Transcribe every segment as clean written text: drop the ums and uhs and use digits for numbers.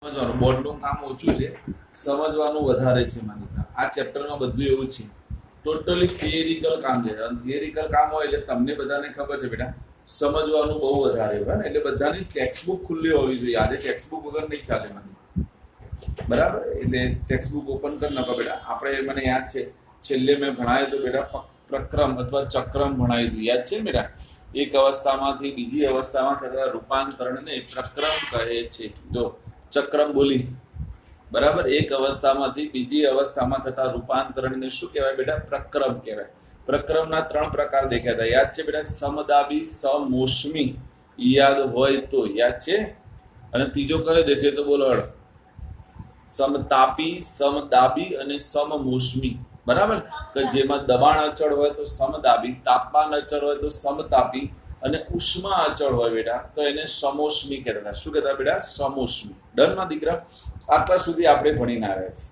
સમજવાનું બોર્ડનું કામ ઓછું છે, સમજવાનું વધારે છે. માની આ ચેપ્ટરમાં બધું એવું છે, ટોટલી થિયરિકલ કામ છે. અને થિયરિકલ કામ હોય એટલે તમને બધાને ખબર છે બેટા, સમજવાનું બહુ વધારે હોય ને. એટલે બધાની ટેક્સ્ટબુક ખુલ્લી હોવી જોઈએ. આજે ટેક્સ્ટબુક વગર નહીં ચાલે મને, બરાબર? એટલે ટેક્સ્ટબુક ઓપન કરી નાખો બેટા. આપણે મને યાદ છે છેલ્લે મેં ભણાવ્યું તો બેટા પ્રક્રમ અથવા ચક્રમ ભણાવ્યું હતું, યાદ છે ને બેટા? એક અવસ્થામાંથી બીજી અવસ્થામાં થતા રૂપાંતરણને પ્રક્રમ કહે છે. જો ચક્રમ બોલી, બરાબર? એક અવસ્થામાંથી બીજી અવસ્થામાં થતા રૂપાંતરણને શું કહેવાય બેટા? પ્રક્રમ કહેવાય. પ્રક્રમના 3 પ્રકાર દેખ્યા હતા, યાદ છે બેટા? સમદાબી, સમોષ્મી, યાદ હોય તો યાદ છે. અને ત્રીજો કયો દેખ્યો તો બોલો? સમતાપી, સમદાબી અને સમમોષ્મી, બરાબર? કે જેમાં દબાણ અચળ હોય તો સમદાબી, તાપમાન અચળ હોય તો સમતાપી, અને ઉષ્મા અચળ હોય બેટા તો એને સમોષ્મી કહેતા. શું કહેતા બેટા? સમોષ્મી. ડન માં દીકરા? આટલા સુધી આપણે ભણીને આવ્યા છે.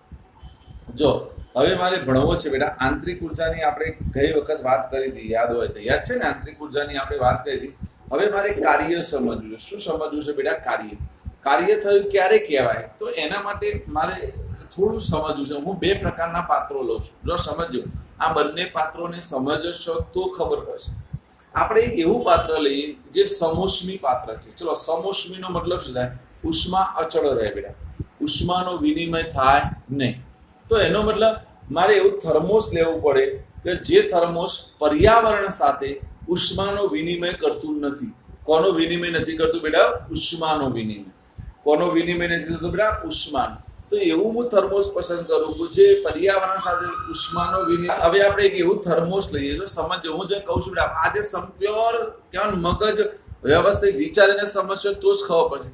જો હવે મારે ભણવો છે બેટા આંતરિક ઉર્જાની. આપણે ગઈ વખત વાત કરી હતી, યાદ હોય તો યાદ છે ને? આંતરિક ઉર્જાની આપણે વાત કરી હતી. હવે મારે કાર્ય સમજવું છે. શું સમજવું છે બેટા? કાર્ય. કાર્ય થયું ક્યારે કહેવાય? તો એના માટે મારે થોડું સમજવું છે. હું 2 પ્રકારના પાત્રો લઉં છું. જો સમજો, આ બંને પાત્રોને સમજશો તો ખબર પડશે. આપણે એક એવું પાત્ર લઈએ જે સમોષ્મી પાત્ર છે. ચલો, સમોષ્મીનો મતલબ શું થાય? ઉષ્મા અચળ રહે બેટા, ઉષ્માનો વિનિમય થાય નહીં. તો એનો મતલબ મારે એવું થર્મોસ લેવું પડે કે જે થર્મોસ પર્યાવરણ સાથે ઉષ્માનો વિનિમય કરતું નથી. કોનો વિનિમય નથી કરતું બેટા? ઉષ્માનો વિનિમય. કોનો વિનિમય નથી થતો બેટા? ઉષ્માનો. તો એવું હું થર્મોસ પસંદ કરું જે પર્યાવરણ સાથે ઉષ્માનો વિનિમય. હવે આપણે એક એવું થર્મોસ લઈએ. જો સમજો, હું જે કહું છું બેટા, આજે સંપ્યોર કેવાનું મગજ વ્યવસ્થિત વિચારીને સમજશો તો જ ખબર પડશે.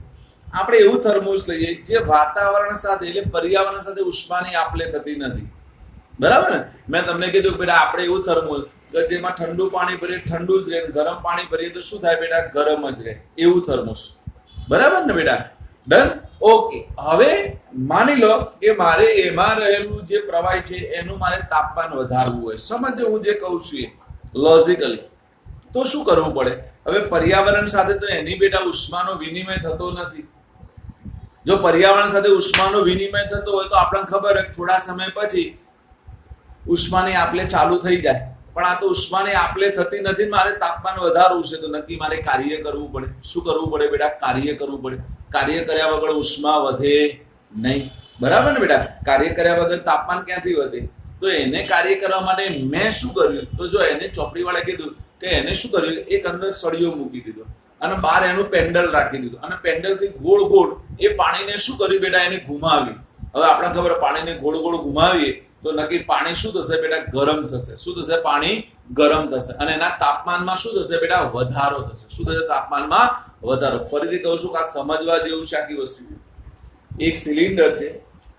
આપણે એવું થર્મોસ લઈએ જે વાતાવરણ સાથે એટલે પર્યાવરણ સાથે ઉષ્માની આપલે થતી નથી, બરાબર ને? મેં તમને કીધું બેટા આપણે એવું થર્મોસ કે જેમાં ઠંડુ પાણી ભરીએ ઠંડુ જ રહે, ગરમ પાણી ભરીએ તો શું થાય બેટા? ગરમ જ રહે. એવું થર્મોસ, બરાબર ને બેટા? ડન? ઓકે. હવે માની લો કે મારે એમાં રહેલું જે પ્રવાહી છે એનું મારે તાપમાન વધારવું હોય. સમજો હું જે કહું છું એ લોજિકલી. તો શું કરવું પડે? હવે પર્યાવરણ સાથે તો એની બેટા ઉષ્માનો વિનિમય થતો નથી. જો પર્યાવરણ સાથે ઉષ્માનો વિનિમય થતો હોય તો આપણને ખબર હોય થોડા સમય પછી ઉષ્માની આપલે ચાલુ થઈ જાય. પણ આ તો ઉષ્માની આપલે થતી નથી. મારે તાપમાન વધારવું છે તો નક્કી મારે કાર્ય કરવું પડે. શું કરવું પડે બેટા? કાર્ય કરવું પડે. કાર્ય કર્યા વગર ઉષ્મા વધે નહીં, બરાબર ને બેટા? કાર્ય કર્યા વગર તાપમાન ક્યાંથી વધે? તો એને કાર્ય કરવા માટે મેં શું કર્યું? તો જો એને ચોપડી વાળા કીધું કે એને શું કર્યું? એક અંદર સળિયો મૂકી દીધો અને બહાર એનું પેન્ડલ રાખી દીધું અને પેન્ડલથી ગોળ ગોળ એ પાણીને શું કર્યું બેટા? એને ઘુમાવ્યું. હવે આપણે ખબર, પાણીને ગોળ ગોળ ઘુમાવીએ તો નક્કી પાણી શું થશે બેટા? ગરમ થશે. શું થશે? પાણી ગરમ થશે અને એના તાપમાનમાં શું થશે બેટા? વધારો થશે. શું થશે? તાપમાનમાં વધારો. ફરીથી કહું છું કે આ સમજવા જેવું છે. આખી વસ્તુ એક સિલિન્ડર છે.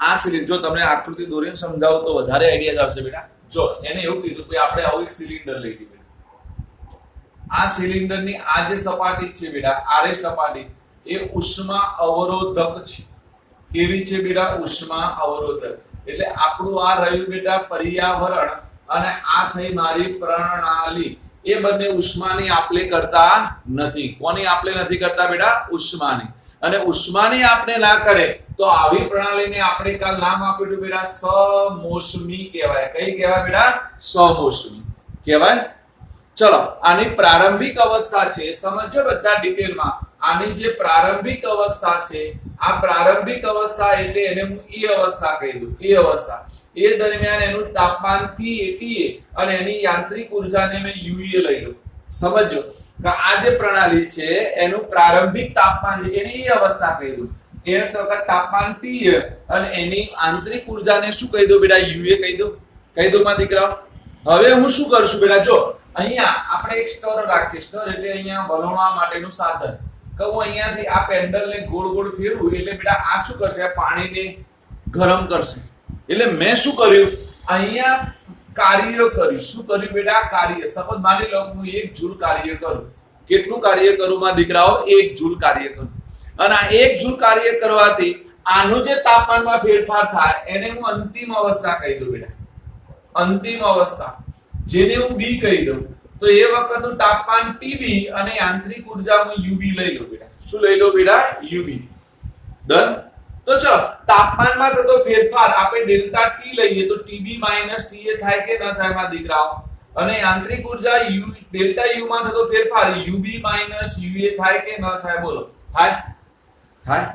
આ સિલિન્ડર જો તમને આકૃતિ દોરીને સમજાવું તો વધારે આઈડિયા આવશે બેટા. જો એને એવું કીધું કે આપણે આવું એક સિલિન્ડર લઈ લીધું. આ સિલિન્ડરની આ જે સપાટી છે બેટા, આરે સપાટી એ ઉષ્મા અવરોધક છે. કેવી છે બેટા? ઉષ્મા અવરોધક. એટલે આપણું આ રહ્યું બેટા પર્યાવરણ અને આ થઈ મારી પ્રણાલી. એ બંને ઉષ્માની આપલે કરતા નથી. કોની આપલે નથી કરતા બેટા? ઉષ્માની. અને ઉષ્માની આપલે ના કરે તો આવી પ્રણાલીને આપણે કાલ નામ આપ્યું બેટા સમોષ્મી કહેવાય. કઈ કહેવાય બેટા? સમોષ્મી કહેવાય. ચલો, આની પ્રારંભિક અવસ્થા છે. સમજો બધા ડિટેલમાં. આની જે પ્રારંભિક અવસ્થા છે, આ પ્રારંભિક અવસ્થા એટલે એને હું એ અવસ્થા કહી દઉં. એ અવસ્થા એ દરમિયાન એનું તાપમાન થી અને એની યાંત્રિક ઉર્જાને મેં યુએ લઈ લઉં. સમજો કે આ જે પ્રણાલી છે એનું પ્રારંભિક તાપમાન છે એને એ અવસ્થા કહી દઉં. એને તો તાપમાન ટી અને એની આંતરિક ઉર્જાને શું કહી દઉં બેટા? યુએ કહી દઉં. કહી દઉં માં દીકરાઓ. હવે હું શું કરશું બેટા? જો અહીંયા આપણે એક સ્ટર રાખીએ. સ્ટર એટલે અહીંયા વલણવા માટેનું સાધન. કે હું અહીંયાથી આ પેન્ડલને ગોળ ગોળ ફેરવું એટલે બેટા આ શું કરશે? આ પાણીને ગરમ કરશે. એટલે મેં શું કર્યું? અહીંયા કાર્ય કર્યું. શું કર્યું બેટા? કાર્ય. સપોઝ માની લો હું 1 જૂલ કાર્ય કરું. કેટલું કાર્ય કરું માં દીકરાઓ? 1 જૂલ કાર્ય કરું. અને આ 1 જૂલ કાર્ય કરવાથી આનું જે તાપમાનમાં ફેરફાર થાય એને હું અંતિમ અવસ્થા કહી દઉં બેટા. અંતિમ અવસ્થા જેને હું બી કહી દઉં. તો એ વખતનું તાપમાન ટીબી અને યાંત્રિક ઉર્જા હું યુબી લઈ લઉં બેટા. શું લઈ લો બેટા? યુબી. ડન? તો ચલો તાપમાનમાં થતો ફેરફાર આપણે ડેલ્ટા ટી લઈએ તો ટીબી માઈનસ ટીએ થાય કે ન થાય માં દીકરાઓ, અને આંતરિક ઉર્જા યુ ડેલ્ટા યુ માં થતો ફેરફાર યુબી માઈનસ યુએ થાય કે ન થાય? બોલો થાય થાય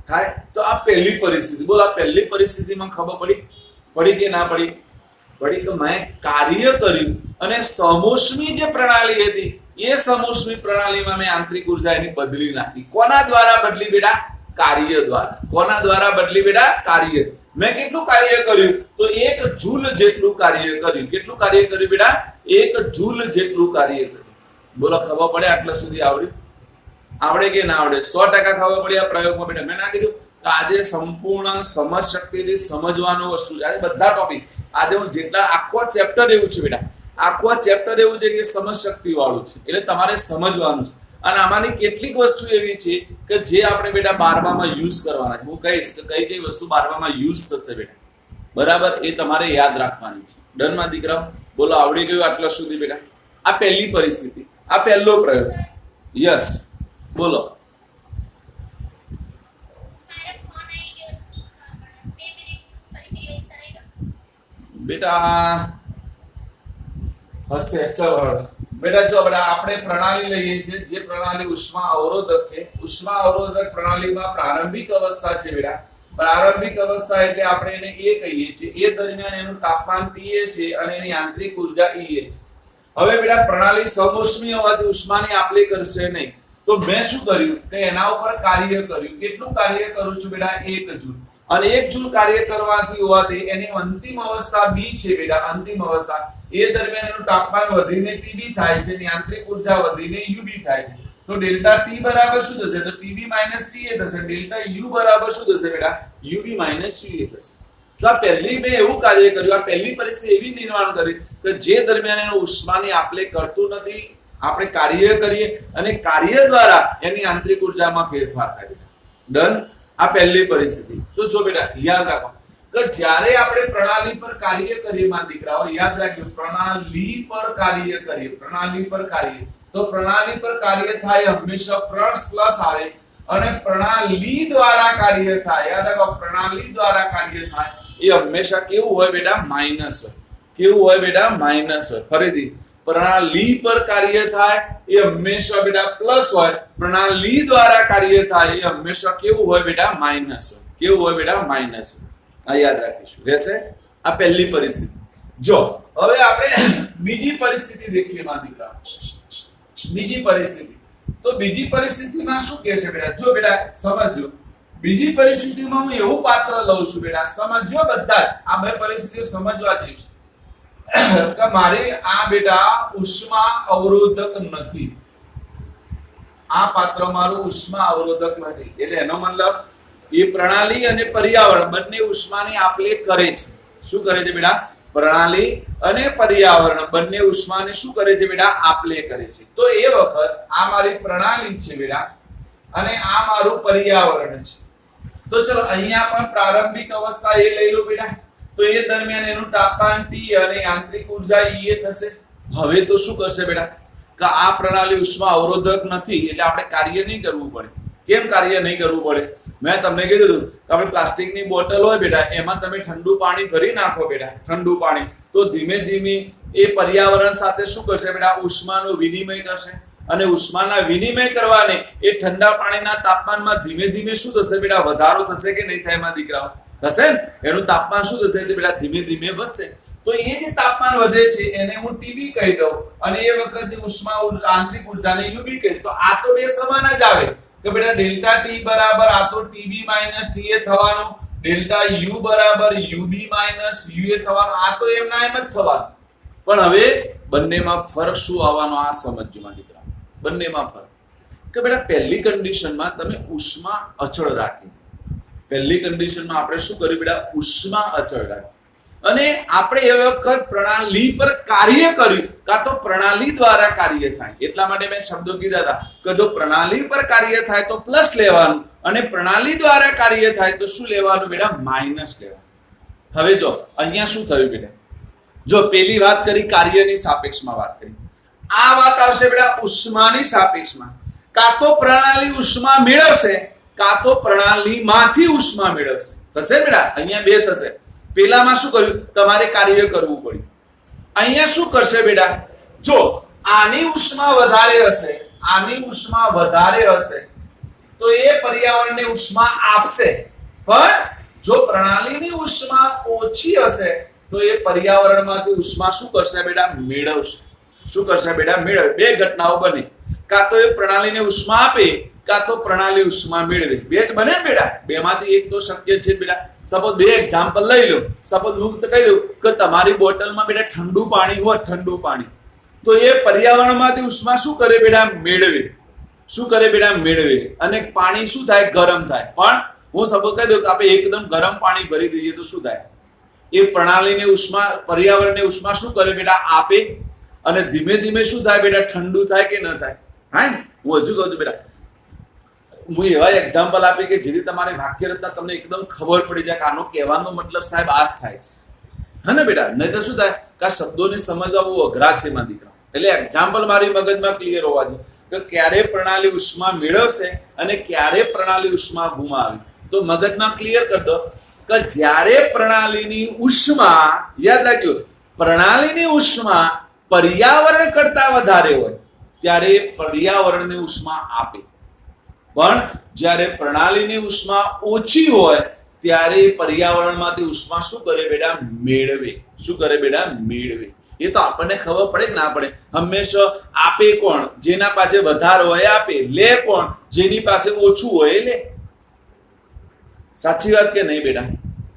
થાય. તો આ પહેલી પરિસ્થિતિ. બોલો આ પહેલી પરિસ્થિતિમાં ખબર પડી કે ના પડી? પડી કે મેં કાર્ય કર્યું અને સમોષ્મી જે પ્રણાલી હતી એ સમોષ્મી પ્રણાલીમાં મેં આંતરિક ઉર્જા એની બદલી નાખી. કોના દ્વારા બદલી બેટા? કાર્ય દ્વારા. કોના દ્વારા બદલી બેટા? કાર્ય. મેં કેટલું કાર્ય કર્યું? તો 1 જૂલ જેટલું કાર્ય કર્યું. કેટલું કાર્ય કર્યું બેટા? 1 જૂલ જેટલું કાર્ય કર્યું. બોલો ખબર પડે? આટલા સુધી આવડ્યું? આવડે કે ના આવડે? 100% ખબર પડી આ પ્રયોગમાં બેટા. મેં ના કીધું તો આજે સંપૂર્ણ સમજ શક્તિથી સમજવાનો વસ્તુ છે. આજે બધા ટોપિક આજે હું જેટલા આખો ચેપ્ટર એવું છે બેટા, આખો ચેપ્ટર એવું છે કે સમજ શક્તિ વાળું છે, એટલે તમારે સમજવાનું છે. અને આમાંની કેટલીક વસ્તુ એવી છે કે જે આપણે બેટા 12માં યુઝ કરવાના છે. હું કહીશ કે કઈ કઈ વસ્તુ 12માં યુઝ થશે બેટા, બરાબર? એ તમારે યાદ રાખવાની છે. ડન માં દીકરાઓ? બોલો આવડી ગયું આટલા સુધી બેટા? આ પહેલી પરિસ્થિતિ, આ પહેલો પ્રયોગ. યસ બોલો. બેટા હશે ચલો બેટા. જો આપણે પ્રણાલી લઈએ છીએ જે પ્રણાલી ઉષ્મા અવરોધક છે. ઉષ્મા અવરોધક પ્રણાલીમાં પ્રારંભિક અવસ્થા છે બેટા. પ્રારંભિક અવસ્થા એટલે આપણે એને એ કહીએ છીએ. એ દરમિયાન એનું તાપમાન TA છે અને એની આંતરિક ઉર્જા EA છે. હવે બેટા પ્રણાલી સમોષ્મી હોવાથી ઉષ્માની આપલે કરશે નહીં. તો મેં શું કર્યું કે એના ઉપર કાર્ય કર્યું. કેટલું કાર્ય કરું છું બેટા? 1 જૂલ. અને 1 જૂલ કાર્ય કરવાથી હોવાથી એની અંતિમ અવસ્થા B છે બેટા. અંતિમ અવસ્થા એ દરમિયાન એનું તાપમાન વધીને TB થાય છે, એની આંતરિક ઉર્જા વધીને UB થાય છે. તો ડેલ્ટા T બરાબર શું થશે? તો TB માઈનસ TA થશે. ડેલ્ટા U બરાબર શું થશે બેટા? UB માઈનસ UA થશે. તો આ પહેલી મેં એવું કાર્ય કર્યું, આ પહેલી પરિસ્થિતિ એવી નિર્માણ કરી કે જે દરમિયાન એનું ઉષ્માની આપલે કરતું નથી. આપણે કાર્ય કરીએ અને કાર્ય દ્વારા એની આંતરિક ઉર્જામાં ફેરફાર થાય. ડન? આ પહેલી પરિસ્થિતિ. તો જો બેટા યાદ રાખો કે જ્યારે આપણે પ્રણાલી પર કાર્ય કરીએ માં દીકરાઓ, યાદ રાખજો પ્રણાલી પર કાર્ય કરીએ. પ્રણાલી પર કાર્ય, તો પ્રણાલી પર કાર્ય થાય હંમેશા પ્લસ આવે, અને પ્રણાલી દ્વારા કાર્ય થાય, યાદ રાખો પ્રણાલી દ્વારા કાર્ય થાય એ હંમેશા કેવું હોય બેટા? માઈનસ હોય. કેવું હોય બેટા? માઈનસ હોય. ફરીથી પ્રણાલી પર કાર્ય થાય એ હંમેશા બેટા પ્લસ હોય. પ્રણાલી દ્વારા કાર્ય થાય એ હંમેશા કેવું હોય બેટા? માઈનસ હોય. કેવું હોય બેટા? માઈનસ હોય. આ યાદ રાખીશું. રહેશે આ પહેલી પરિસ્થિતિ. જો હવે આપણે બીજી પરિસ્થિતિ દેખીએ માં દીકરા. બીજી પરિસ્થિતિ. તો બીજી પરિસ્થિતિમાં શું કહે છે બેટા? જો બેટા સમજજો. બીજી પરિસ્થિતિમાં હું એવું પાત્ર લઉં છું બેટા, સમજજો બધા જ. આ બે પરિસ્થિતિઓ સમજવા જઈશ કે મારે આ બેટા ઉષ્મા અવરોધક નથી. આ પાત્ર મારું ઉષ્મા અવરોધક નથી. એટલે એનો મતલબ એ પ્રણાલી અને પર્યાવરણ બંને ઉષ્માની આપલે કરે છે. શું કરે છે બેટા? પ્રણાલી અને પર્યાવરણ બંને ઉષ્માને શું કરે છે બેટા? આપલે કરે છે. તો એ વખત આ મારી પ્રણાલી છે બેટા અને આ મારું પર્યાવરણ છે. તો ચલો અહીંયા પણ પ્રારંભિક અવસ્થા એ લઈ લો બેટા. તો એ દરમિયાન એનું તાપમાન T અને આંતરિક ઉર્જા EA થશે. હવે તો શું કરશે બેટા કે આ પ્રણાલી ઉષ્મા અવરોધક નથી એટલે આપણે કાર્ય નહીં કરવું પડે. કેમ કાર્ય નહીં કરવું પડે? મેં તમને કીધું કે આપણે પ્લાસ્ટિકની બોટલ હોય બેટા, એમાં તમે ઠંડુ પાણી ભરી નાખો બેટા, ઠંડુ પાણી, તો ધીમે ધીમે એ પર્યાવરણ સાથે શું કરશે બેટા? ઉષ્માનો વિનિમય કરશે. અને ઉષ્માના વિનિમય કરવાને એ ઠંડા પાણીના તાપમાનમાં ધીમે ધીમે શું થશે બેટા? વધારો થશે કે નહીં થાય એમાં દીકરાઓ? થશે ને? એનું તાપમાન શું થશે બેટા? ધીમે ધીમે વધશે. તો એ જે તાપમાન વધે છે એને હું TB કહી દઉં અને એ વખતની ઉષ્મા આંતરિક ઉર્જાને UB કહી દઉં. તો આ તો બે સમાન જ આવે કે બેટા ડેલ્ટા T બરાબર આ તો TB માઈનસ TA થવાનું, ડેલ્ટા U બરાબર UB માઈનસ UA થવાનું. આ તો એમના એમ જ થવાનું. પણ હવે બંનેમાં ફરક શું આવવાનો? આ સમજજો માં દીકરા. બંનેમાં ફરક કે બેટા પહેલી કન્ડિશનમાં તમે ઉષ્મા અચળ રાખી. પહેલી કન્ડિશનમાં આપણે શું કર્યું બેટા? ઉષ્મા અચળ રાખી. અને આપણે એ વખત પ્રણાલી પર કાર્ય કર્યું, કાં તો પ્રણાલી દ્વારા કાર્ય થાય. એટલા માટે મેં શબ્દો કીધા હતા કે જો પ્રણાલી પર કાર્ય થાય તો પ્લસ લેવાનું અને પ્રણાલી દ્વારા કાર્ય થાય તો શું લેવાનું બેટા? માઈનસ લેવાનું. હવે જો અહીંયા શું થયું બેટા? જો પેલી વાત કરી કાર્યની સાપેક્ષમાં વાત કરી, આ વાત આવશે બેટા ઉષ્માની સાપેક્ષમાં. કાં તો પ્રણાલી ઉષ્મા મેળવશે કાં તો પ્રણાલીમાંથી ઉષ્મા મેળવશે. થશે બેટા? અહીંયા બે થશે. પેલામાં શું કર્યું? તમારે કાર્ય કરવું પડ્યું. અહીંયા શું કરશે બેટા? જો આની ઉષ્મા વધારે હશે, આની ઉષ્મા વધારે હશે તો એ પર્યાવરણને ઉષ્મા આપશે, પણ જો પ્રણાલીની ઉષ્મા ઓછી હશે તો એ પર્યાવરણમાંથી ઉષ્મા શું કરશે બેટા? મેળવશે. શું કરશે બેટા? મેળવે. બે ઘટનાઓ બને, કાં તો એ પ્રણાલીને ઉષ્મા આપે કાં તો પ્રણાલી ઉષ્મા મેળવે. બે જ બને ને બેટા? બેમાંથી એક તો શક્ય છે બેટા. સપોઝ બે એક્ઝામ્પલ લઈ લો. સપોઝ હું કહી દઉં કે તમારી બોટલમાં બેટા ઠંડુ પાણી હોય, ઠંડુ પાણી, તો એ પર્યાવરણમાંથી ઉષ્મા શું કરે બેટા? મેળવે. શું કરે બેટા? મેળવે. અને પાણી શું થાય? ગરમ થાય. પણ હું સપોઝ કહી દઉં કે આપણે એકદમ ગરમ પાણી ભરી દઈએ તો શું થાય? એ પ્રણાલીને ઉષ્મા, પર્યાવરણને ઉષ્મા શું કરે બેટા? આપે. અને ધીમે ધીમે શું થાય બેટા? ઠંડુ થાય કે ન થાય? થાય ને? હું હજુ કહું છું બેટા, હું એવા એક્ઝામ્પલ આપી કે જેથી તમારે વાક્ય રચના તમને એકદમ ખબર પડી જાય કે આનો કહેવાનો મતલબ સાહેબ આ થાય છે. હા ને બેટા? નહીં તો શું થાય કે આ શબ્દોને સમજવા બહુ અઘરા છે એમાં દીકરા. એટલે એક્ઝામ્પલ મારી મગજમાં ક્લિયર હોવા જોઈએ કે ક્યારે પ્રણાલી ઉષ્મા મેળવશે અને ક્યારે પ્રણાલી ઉષ્મા ગુમાવે. તો મગજમાં ક્લિયર કરતો કે જ્યારે પ્રણાલીની ઉષ્મા, યાદ રાખજો, પ્રણાલીની ઉષ્મા પર્યાવરણ કરતા વધારે હોય ત્યારે પર્યાવરણને ઉષ્મા આપે, પણ જ્યારે પ્રણાલીની ઉષ્મા ઓછી હોય ત્યારે પર્યાવરણમાંથી ઉષ્મા શું કરે બેટા? મેળવે. શું કરે બેટા? મેળવે. એ તો આપણને ખબર પડે કે ના પડે? હંમેશા આપે કોણ? જેના પાસે વધારે હોય આપે. લે કોણ? જેની પાસે ઓછું હોય એ લે. સાચી વાત કે નહીં બેટા?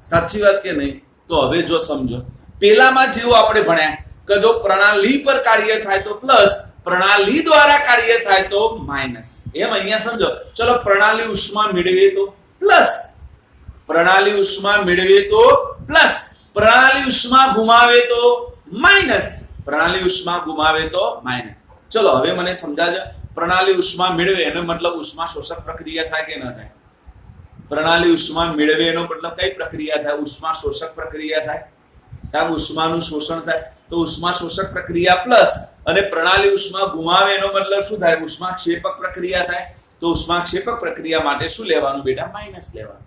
સાચી વાત કે નહીં? તો હવે જો સમજો, પેલામાં જેવું આપણે ભણ્યા કે જો પ્રણાલી પર કાર્ય થાય તો પ્લસ, પ્રણાલી દ્વારા કાર્ય થાય તો માઇનસ. એમ અહીંયા સમજો. ચલો પ્રણાલી ઉષ્મા મેળવે તો પ્લસ, પ્રણાલી ઉષ્મા મેળવે તો પ્લસ, પ્રણાલી ઉષ્મા ગુમાવે તો માઇનસ, પ્રણાલી ઉષ્મા ગુમાવે તો માઇનસ. ચલો હવે મને સમજાજો, પ્રણાલી ઉષ્મા મેળવે એનો મતલબ ઉષ્મા શોષક પ્રક્રિયા થાય કે ન થાય? પ્રણાલી ઉષ્મા મેળવે એનો મતલબ કઈ પ્રક્રિયા થાય? ઉષ્મા શોષક પ્રક્રિયા થાય. ત્યાં ઉષ્માનું શોષણ થાય. તો ઉષ્મા શોષક પ્રક્રિયા પ્લસ અને પ્રણાલી ઉષ્મા ગુમાવે એનો મતલબ શું થાય? ઉષ્મા ક્ષેપક પ્રક્રિયા થાય. તો ઉષ્મા ક્ષેપક પ્રક્રિયા માટે શું લેવાનું બેટા? માઇનસ લેવાનું.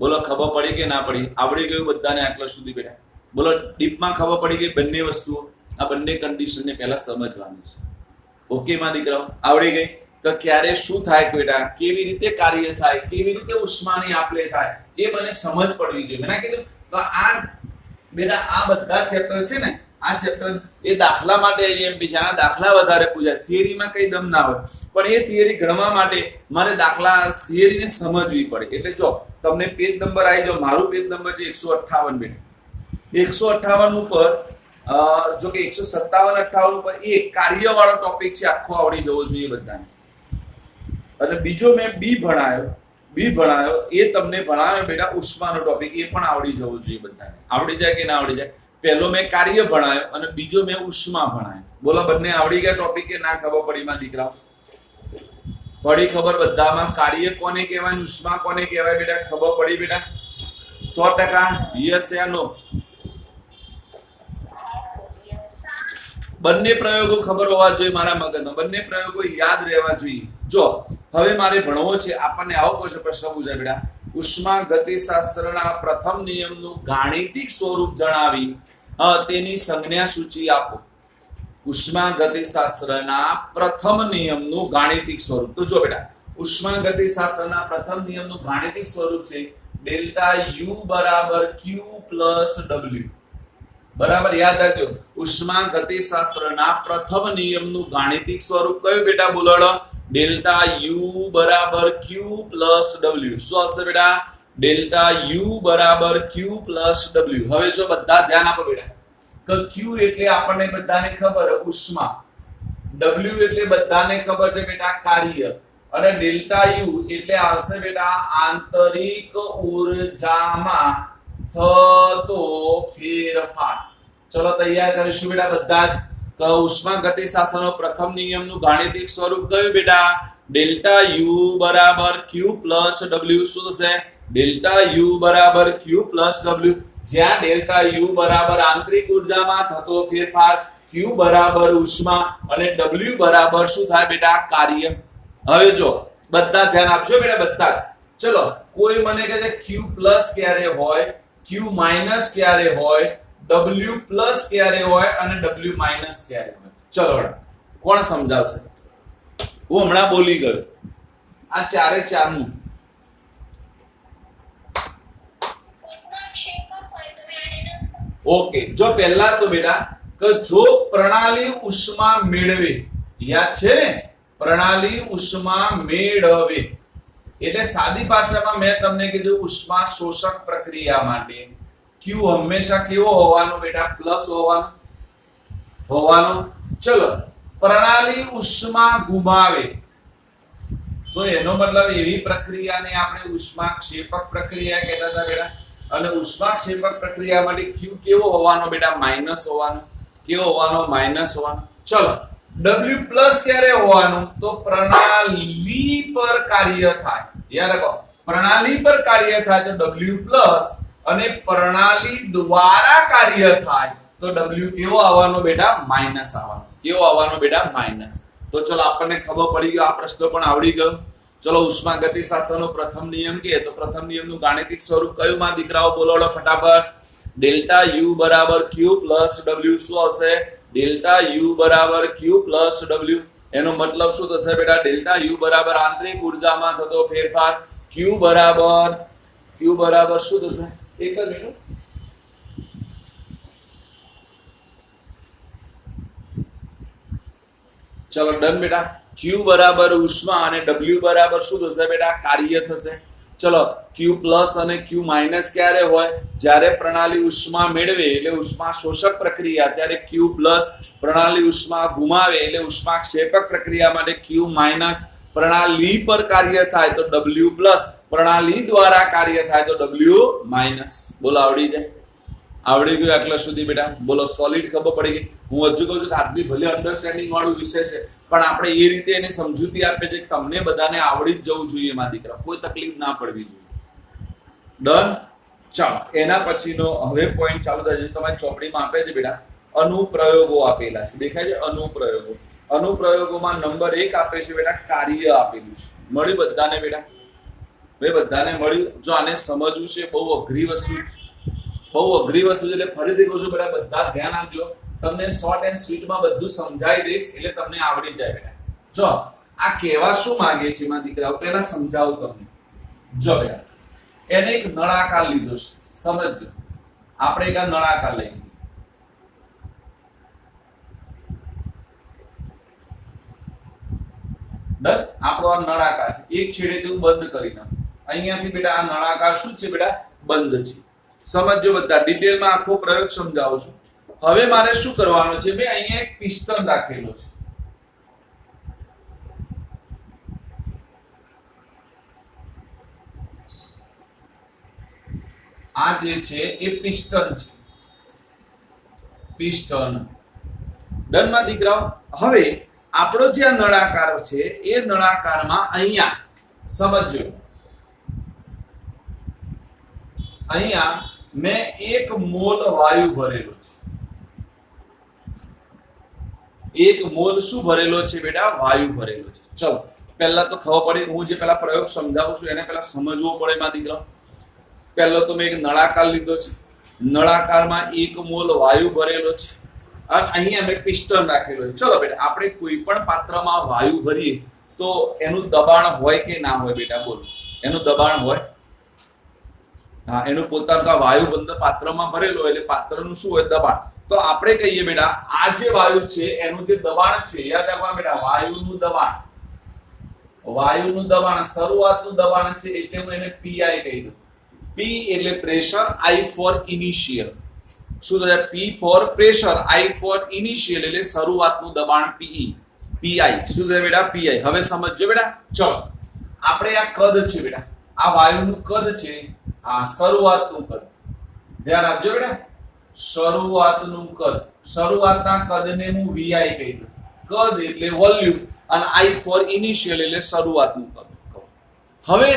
બોલો ખબર પડી કે ના પડી? આવડી ગયું બધાને આટલા સુધી બેટા? બોલો ડીપમાં ખબર પડી ગઈ બંને વસ્તુઓ? આ બંને કન્ડિશનને પહેલા સમજવાની છે. ઓકે માં દીકરાઓ? આવડી ગઈ? તો ક્યારે શું થાય બેટા? કેવી રીતે કાર્ય થાય? કેવી રીતે ઉષ્માની આપ-લે થાય? એ મને સમજ પડવી જોઈએ. મેં કીધું તો આ બેટા આ બધા ચેપ્ટર છે ને, આ ચેપ્ટર એ દાખલા માટે આઈએમપી છે. આ દાખલા વધારે પૂછાય, થિયરીમાં કઈ દમ ના હોય, પણ એ થિયરી ગણવા માટે મારે દાખલા થિયરીને સમજવી પડે. એટલે જો તમને પેજ નંબર આવી જાવ, મારું પેજ નંબર છે 158 બેટા. 158 ઉપર જો કે 157-58 ઉપર એ કાર્યવાળો ટોપિક છે, આખો આવડી જવો જોઈએ બધાને. અને બીજો મેં બી ભણાયો એ તમને ભણાયો બેટા ઉષ્માનો ટોપિક, એ પણ આવડી જવો જોઈએ બધાને. આવડી જાય કે ના આવડી જાય? પહેલો મેં કાર્ય ભણાયો અને બીજો મેં ઉષ્મા ભણાયો. બોલો બંને આવડી ગયા ટોપિક કે ના ખબર પડી માં દીકરાઓ? પડી ખબર બધામાં? કાર્ય કોને કહેવાય, ઉષ્મા કોને કહેવાય બેટા? ખબર પડી બેટા? 100% યસ યા નો? બંને પ્રયોગો ખબર હોવા જોઈએ મારા મગજમાં, બંને પ્રયોગો યાદ રહેવા જોઈએ. જો હવે મારે ભણવો છે, આપણને આવો પ્રશ્ન પૂછાય બેટા, ઉષ્મા ગતિશાસ્ત્રના પ્રથમ નિયમનું ગાણિતિક સ્વરૂપ જણાવી તેની સંજ્ઞા સૂચિ આપો. ઉષ્મા ગતિશાસ્ત્રના પ્રથમ નિયમનું ગાણિતિક સ્વરૂપ. તો જો બેટા ઉષ્મા ગતિશાસ્ત્રના પ્રથમ નિયમનું ગાણિતિક સ્વરૂપ છે ડેલ્ટા યુ બરાબર ક્યુ પ્લસ ડબલ્યુ. બરાબર યાદ રાખજો, ઉષ્મા ગતિશાસ્ત્રના પ્રથમ નિયમનું ગાણિતિક સ્વરૂપ કયું બેટા? બોલો. ડેલ્ટા યુ બરાબર ક્યુ પ્લસ ડબલ્યુ. શું આવશે બેટા? ડેલ્ટા યુ બરાબર ક્યુ પ્લસ ડબલ્યુ. હવે જો બધા ધ્યાન આપો બેટા, કે ક્યુ એટલે આપણને બધાને ખબર ઉષ્મા, ડબલ્યુ એટલે બધાને ખબર છે બેટા કાર્ય, અને ડેલ્ટા યુ એટલે આવશે બેટા આંતરિક ઊર્જામાં થતો ફેરફાર. ચલો તૈયાર કરીશું બેટા બધા જ. ઉષ્મા ગતિશાસ્ત્રનો પ્રથમ નિયમનું ગાણિતિક સ્વરૂપ કયું બેટા? ડેલ્ટા યુ બરાબર ક્યુ પ્લસ ડબલ્યુ. શું થશે? ડેલ્ટા યુ બરાબર ક્યુ પ્લસ ડબલ્યુ, જ્યાં ડેલ્ટા યુ બરાબર આંતરિક ઊર્જામાં થતો ફેરફાર, ક્યુ બરાબર ઉષ્મા અને ડબલ્યુ બરાબર શું થાય બેટા? કાર્ય. હવે જો બધા ધ્યાન આપજો બેટા, બધા ચલો કોઈ મને કહે છે Q પ્લસ ક્યારે હોય, Q માઇનસ ક્યારે હોય, W પ્લસ ક્યારે હોય અને W માઇનસ ક્યારે હોય. ચલો કોણ સમજાવશે? હું હમણાં બોલી ગયો. આ ચારે ચારનું ઓકે. જો પહેલા તો બેટા કે જો પ્રણાલી ઉષ્મા મેળવે, યાદ છે ને, પ્રણાલી ઉષ્મા મેળવે એટલે સાદી ભાષામાં મેં તમને કીધું ઉષ્મા શોષક પ્રક્રિયા માટે Q હંમેશા કેવો હોવાનો બેટા? પ્લસ હોવાનો. ચલો પ્રણાલી ઉષ્મા ગુમાવે તો એનો મતલબ એવી પ્રક્રિયાને આપણે ઉષ્માક્ષેપક પ્રક્રિયા કહેતા હતા બેટા. અને ઉષ્માક્ષેપક પ્રક્રિયા માટે Q કેવો હોવાનો બેટા? માઈનસ હોવાનો. કેવો હોવાનો? માઈનસ હોવાનો. ચલો W પ્લસ ક્યારે હોવાનું? તો પ્રણાલી પર કાર્ય થાય. યાદ રાખો, પ્રણાલી પર કાર્ય થાય તો W પ્લસ, અને પ્રણાલી દ્વારા કાર્ય થાય તો W કેવો આવવાનો બેટા? માઈનસ આવવાનો. કેવો આવવાનો બેટા? માઈનસ. તો ચલો આપણને ખબર પડી ગયો, આ પ્રશ્ન પણ આવડી ગયો. ચલો ઉષ્માગતિશાસ્ત્રનો પ્રથમ નિયમ કે તો પ્રથમ નિયમનું ગાણિતિક સ્વરૂપ કયું માં દીકરાઓ? બોલો ફટાફટ. ડેલ્ટા U બરાબર Q પ્લસ W. શું આવશે? ડેલ્ટા U બરાબર Q પ્લસ W. એનો મતલબ શું થશે બેટા? ડેલ્ટા U બરાબર આંતરિક ઉર્જામાં થતો ફેરફાર. Q બરાબર શું થશે? એક જ મિનિટ. ચલો ડન બેટા. Q બરાબર ઉષ્મા અને W બરાબર શું થશે બેટા? કાર્ય થશે. ચલો Q પ્લસ અને Q માઇનસ ક્યારે હોય? જ્યારે પ્રણાલી ઉષ્મા મેળવે એટલે ઉષ્મા શોષક પ્રક્રિયા, ત્યારે Q પ્લસ. પ્રણાલી ઉષ્મા ગુમાવે એટલે ઉષ્માક્ષેપક પ્રક્રિયા માટે Q માઇનસ. પ્રણાલી પર કાર્ય થાય તો W પ્લસ. પ્રણાલી દ્વારા કાર્ય થાય તો W માઇનસ. બોલો આવડી જાય? આવડી ગયું આટલા સુધી બેટા? બોલો સોલિડ ખબર પડી ગઈ? હું હજુ કહું છું કે આજની ભલે અન્ડરસ્ટેન્ડિંગ વાળું વિષય છે પણ આપણે એ રીતે એની સમજૂતી આપે છે કે તમને બધાને આવડી જ જવું જોઈએ એમાં દીકરા, કોઈ તકલીફ ના પડવી જોઈએ. ડન. ચાલો એના પછીનો હવે પોઈન્ટ ચાલુ થાય છે. તમારી ચોપડીમાં આપે છે બેટા અનુપ્રયોગો આપેલા છે, દેખાય છે? અનુપ્રયોગો. અનુપ્રયોગોમાં નંબર 1 આપે છે બેટા કાર્ય આપેલું છે. મળ્યું બધાને બેટા? ભાઈ બધાને મળ્યું? જો આને સમજવું છે બહુ અઘરી વસ્તુ છે એટલે ફરીથી કહું છું બેટા બધા ધ્યાન આપજો. તમને શોર્ટ એન્ડ સ્વીટમાં બધું સમજાવી દઈશ એટલે તમને આવડી જાય બેટા. જો આ કહેવા શું માંગે છે એમાં દીકરાઓ પહેલા સમજાવું તમને. જો બેટા એને એક નળાકાર લીધો છે, સમજજો. આપણે એક નળાકાર લઈ લીધો. ડન. આપણો આ નળાકાર છે, એક છેડેથી હું બંધ કરી નાખું. અહીંયાથી બેટા આ નળાકાર શું છે બેટા? બંધ છે. સમજો બધા, ડિટેલમાં આખો પ્રયોગ સમજાવું છું. હવે મારે શું કરવાનો છે? મેં અહીંયા એક પિસ્ટન રાખેલો છે. આ જે છે એ પિસ્ટન છે. પિસ્ટન. ડન માં દીકરાઓ? હવે આપણો જે આ નળાકાર છે એ નળાકારમાં અહીંયા સમજો, અહીંયા મેં 1 મોલ વાયુ ભરેલો છે. 1 મોલ શું ભરેલો છે બેટા? વાયુ ભરેલો છે. ચલો પહેલા તો ખબર પડી, હું જે પહેલા પ્રયોગ સમજાવું છું એને પહેલા સમજવો પડે માં દીકરા. પહેલો તો મેં એક નળાકાર લીધો છે, નળાકારમાં 1 મોલ વાયુ ભરેલો છે અને અહીંયા મેં પિસ્ટન રાખેલો છે. ચલો બેટા આપણે કોઈ પણ પાત્રમાં વાયુ ભરીએ તો એનું દબાણ હોય કે ના હોય બેટા? બોલો. એનું દબાણ હોય? હા, એનું પોતાનું વાયુબંધ પાત્રમાં ભરેલો એટલે પાત્રનું શું હોય? દબાણ. તો આપણે કહીએ બેટા આ જે વાયુ છે એનું જે દબાણ છે, યાદ રાખવા બેટા, વાયુનું દબાણ શરૂઆતનું દબાણ છે એટલે હું એને PI કહી દઉં. P એટલે પ્રેશર, I ફોર ઇનિશિયલ. શું થાય? P for pressure, I for initial એટલે શરૂઆતનું દબાણ PI. શું થાય બેટા? PI. હવે સમજજો બેટા. ચલો આપણે આ કદ છે બેટા, આ વાયુનું કદ છે, આ શરૂઆતનું કદ. ધ્યાન આપજો બેટા, શરૂઆતનું કદ. શરૂઆતના કદને હું VI કહી દઉં. કદ એટલે વોલ્યુમ અને I ફોર ઇનિશિયલ એટલે શરૂઆતનું કદ. હવે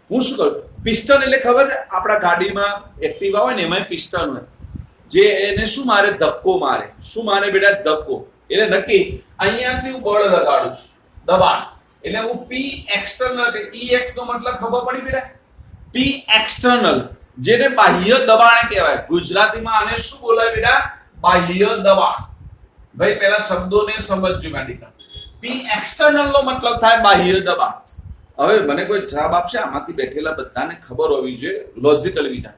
હું શું કરું? પિસ્ટન એટલે ખબર છે આપણા ગાડીમાં એક્ટિવા હોય ને એમાં પિસ્ટન હોય જે એને શું મારે? ધક્કો મારે. શું મારે બેટા? ધક્કો. એટલે નક્કી અહીંયાથી હું બળ લગાડું છું, દબાણ. એટલે હું P એક્સટર્નલ, EX નો મતલબ ખબર પડી બેટા? પી એક્સટર્નલ, જેને બાહ્ય દબાણ કહેવાય. ગુજરાતીમાં આને શું બોલાય બેટા? બાહ્ય દબાણ. ભાઈ પહેલા શબ્દોને સમજજો બેટા. પી એક્સટર્નલ નો મતલબ થાય બાહ્ય દબાણ. હવે મને કોઈ જવાબ આપશે? આમાંથી બેઠેલા બધાને ખબર હોવી જોઈએ, લોજિકલ વિચાર.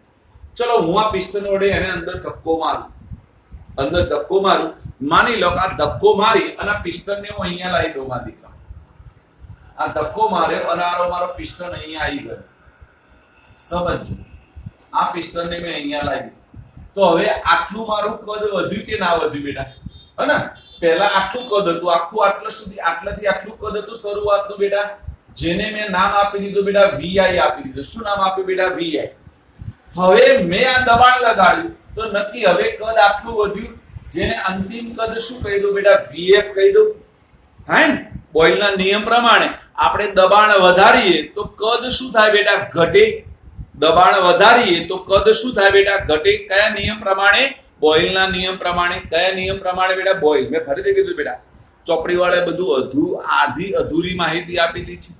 ચલો હું આ પિસ્ટન વડે એને અંદર ધક્કો મારું, માની લો કે આ ધક્કો મારી અને આ પિસ્ટન ને હું અહીંયા લાવી દઉં. માં દીકરા આ ધક્કો માર્યો અને મારો પિસ્ટન અહીંયા આવી ગયો. સમજજો, આ પિસ્ટન ને મેં અહીંયા લાવી. તો હવે આટલું મારું કદ વધ્યું કે ના વધ્યું બેટા? હે ને? પહેલા આટલું કદ હતું, આખું આટલા સુધી, આટલાથી આટલું કદ હતું શરૂઆતનું બેટા, જેને મેં નામ આપી દીધું બેટા વીઆઈ આપી દીધું. શું નામ આપ્યું બેટા? વીઆઈ. હવે મેં આ દબાણ લગાડ્યું તો નક્કી હવે કદ આટલું વધ્યું, જેને અંતિમ કદ શું કહી દઉં બેટા? વીએફ કહી દઉં. થાય ને? બોયલના નિયમ પ્રમાણે આપણે દબાણ વધારીએ તો કદ શું થાય બેટા? ઘટે. દબાણ વધારીએ તો કદ શું થાય બેટા? ઘટે. કયા નિયમ પ્રમાણે? બોયલના નિયમ પ્રમાણે. કયા નિયમ પ્રમાણે બેટા? બોયલ. મેં ફરીથી કીધું બેટા, ચોપડી વાળે બધું અધૂરી માહિતી આપેલી છે.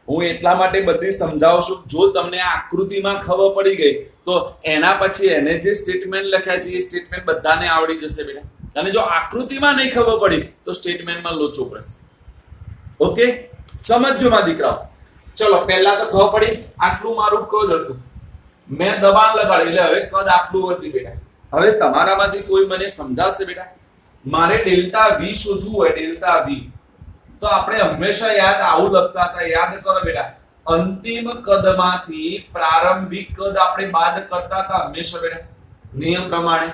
હું એટલા માટે બધી સમજાવું છું. જો તમને આ આકૃતિમાં ખબર પડી ગઈ તો એના પછી એને જે સ્ટેટમેન્ટ લખ્યા છે એ સ્ટેટમેન્ટ બધાને આવડી જશે બેટા. અને જો આકૃતિમાં નહીં ખબર પડી તો સ્ટેટમેન્ટમાં લોચો પડશે. ઓકે, સમજજો માં દીકરાઓ. ચલો પહેલા તો ખબર પડી, આટલું મારું કદ હતું, મેં દબાણ લગાડ્યું એટલે હવે કદ આટલું હતું બેટા. હવે તમારામાંથી કોઈ મને સમજાવશે બેટા? મારે ડેલ્ટા વી શોધવું હોય, ડેલ્ટા વી, તો આપણે હંમેશા યાદ આવું લખતા હતા. યાદ કરો બેટા, અંતિમ કદમાંથી પ્રારંભિક કદ આપણે બાદ કરતા હતા હંમેશા બેટા, નિયમ પ્રમાણે.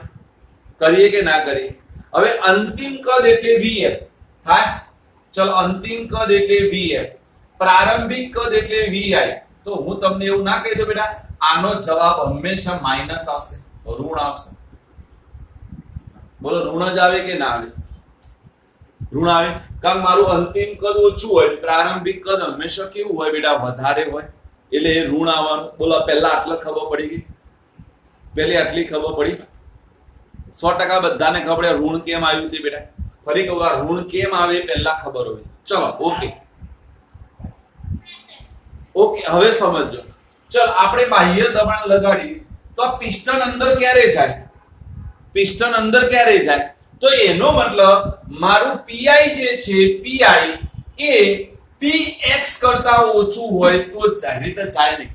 કરીએ કે ના કરીએ? હવે અંતિમ કદ એટલે વીએફ થાય. ચલો, અંતિમ કદ એટલે વીએફ, પ્રારંભિક કદ એટલે વીઆઈ. તો હું તમને એવું ના કહી દઉં બેટા, આનો જવાબ હંમેશા માઇનસ આવશે, ઋણ આવશે. બોલો, ઋણ જ આવે કે ના આવે? ઋણ આવે. કારણ મારું અંતિમ કદ ઓછું હોય, પ્રારંભિક કદ હંમેશા કેવું હોય બેટા? વધારે હોય, એટલે એ ઋણ આવવાનું. બોલો, પહેલા આટલા ખબર પડી ગઈ? પહેલી આટલી ખબર પડી? 100% બધાને ખબર ઋણ કેમ આવ્યું તે બેટા? ફરી કહું, આ ઋણ કેમ આવે પહેલા ખબર હોય. ચલો, ઓકે, હવે સમજો. ચલ, આપણે બાહ્ય દબાણ લગાડી તો પિસ્ટન અંદર ક્યારે જાય? પિસ્ટન અંદર ક્યારે જાય? તો એનો મતલબ મારું પીઆઈ જે છે, પીઆઈ એ પીએક્સ કરતા ઓછું હોય તો જ જાય, નહીં તો જાય નહીં.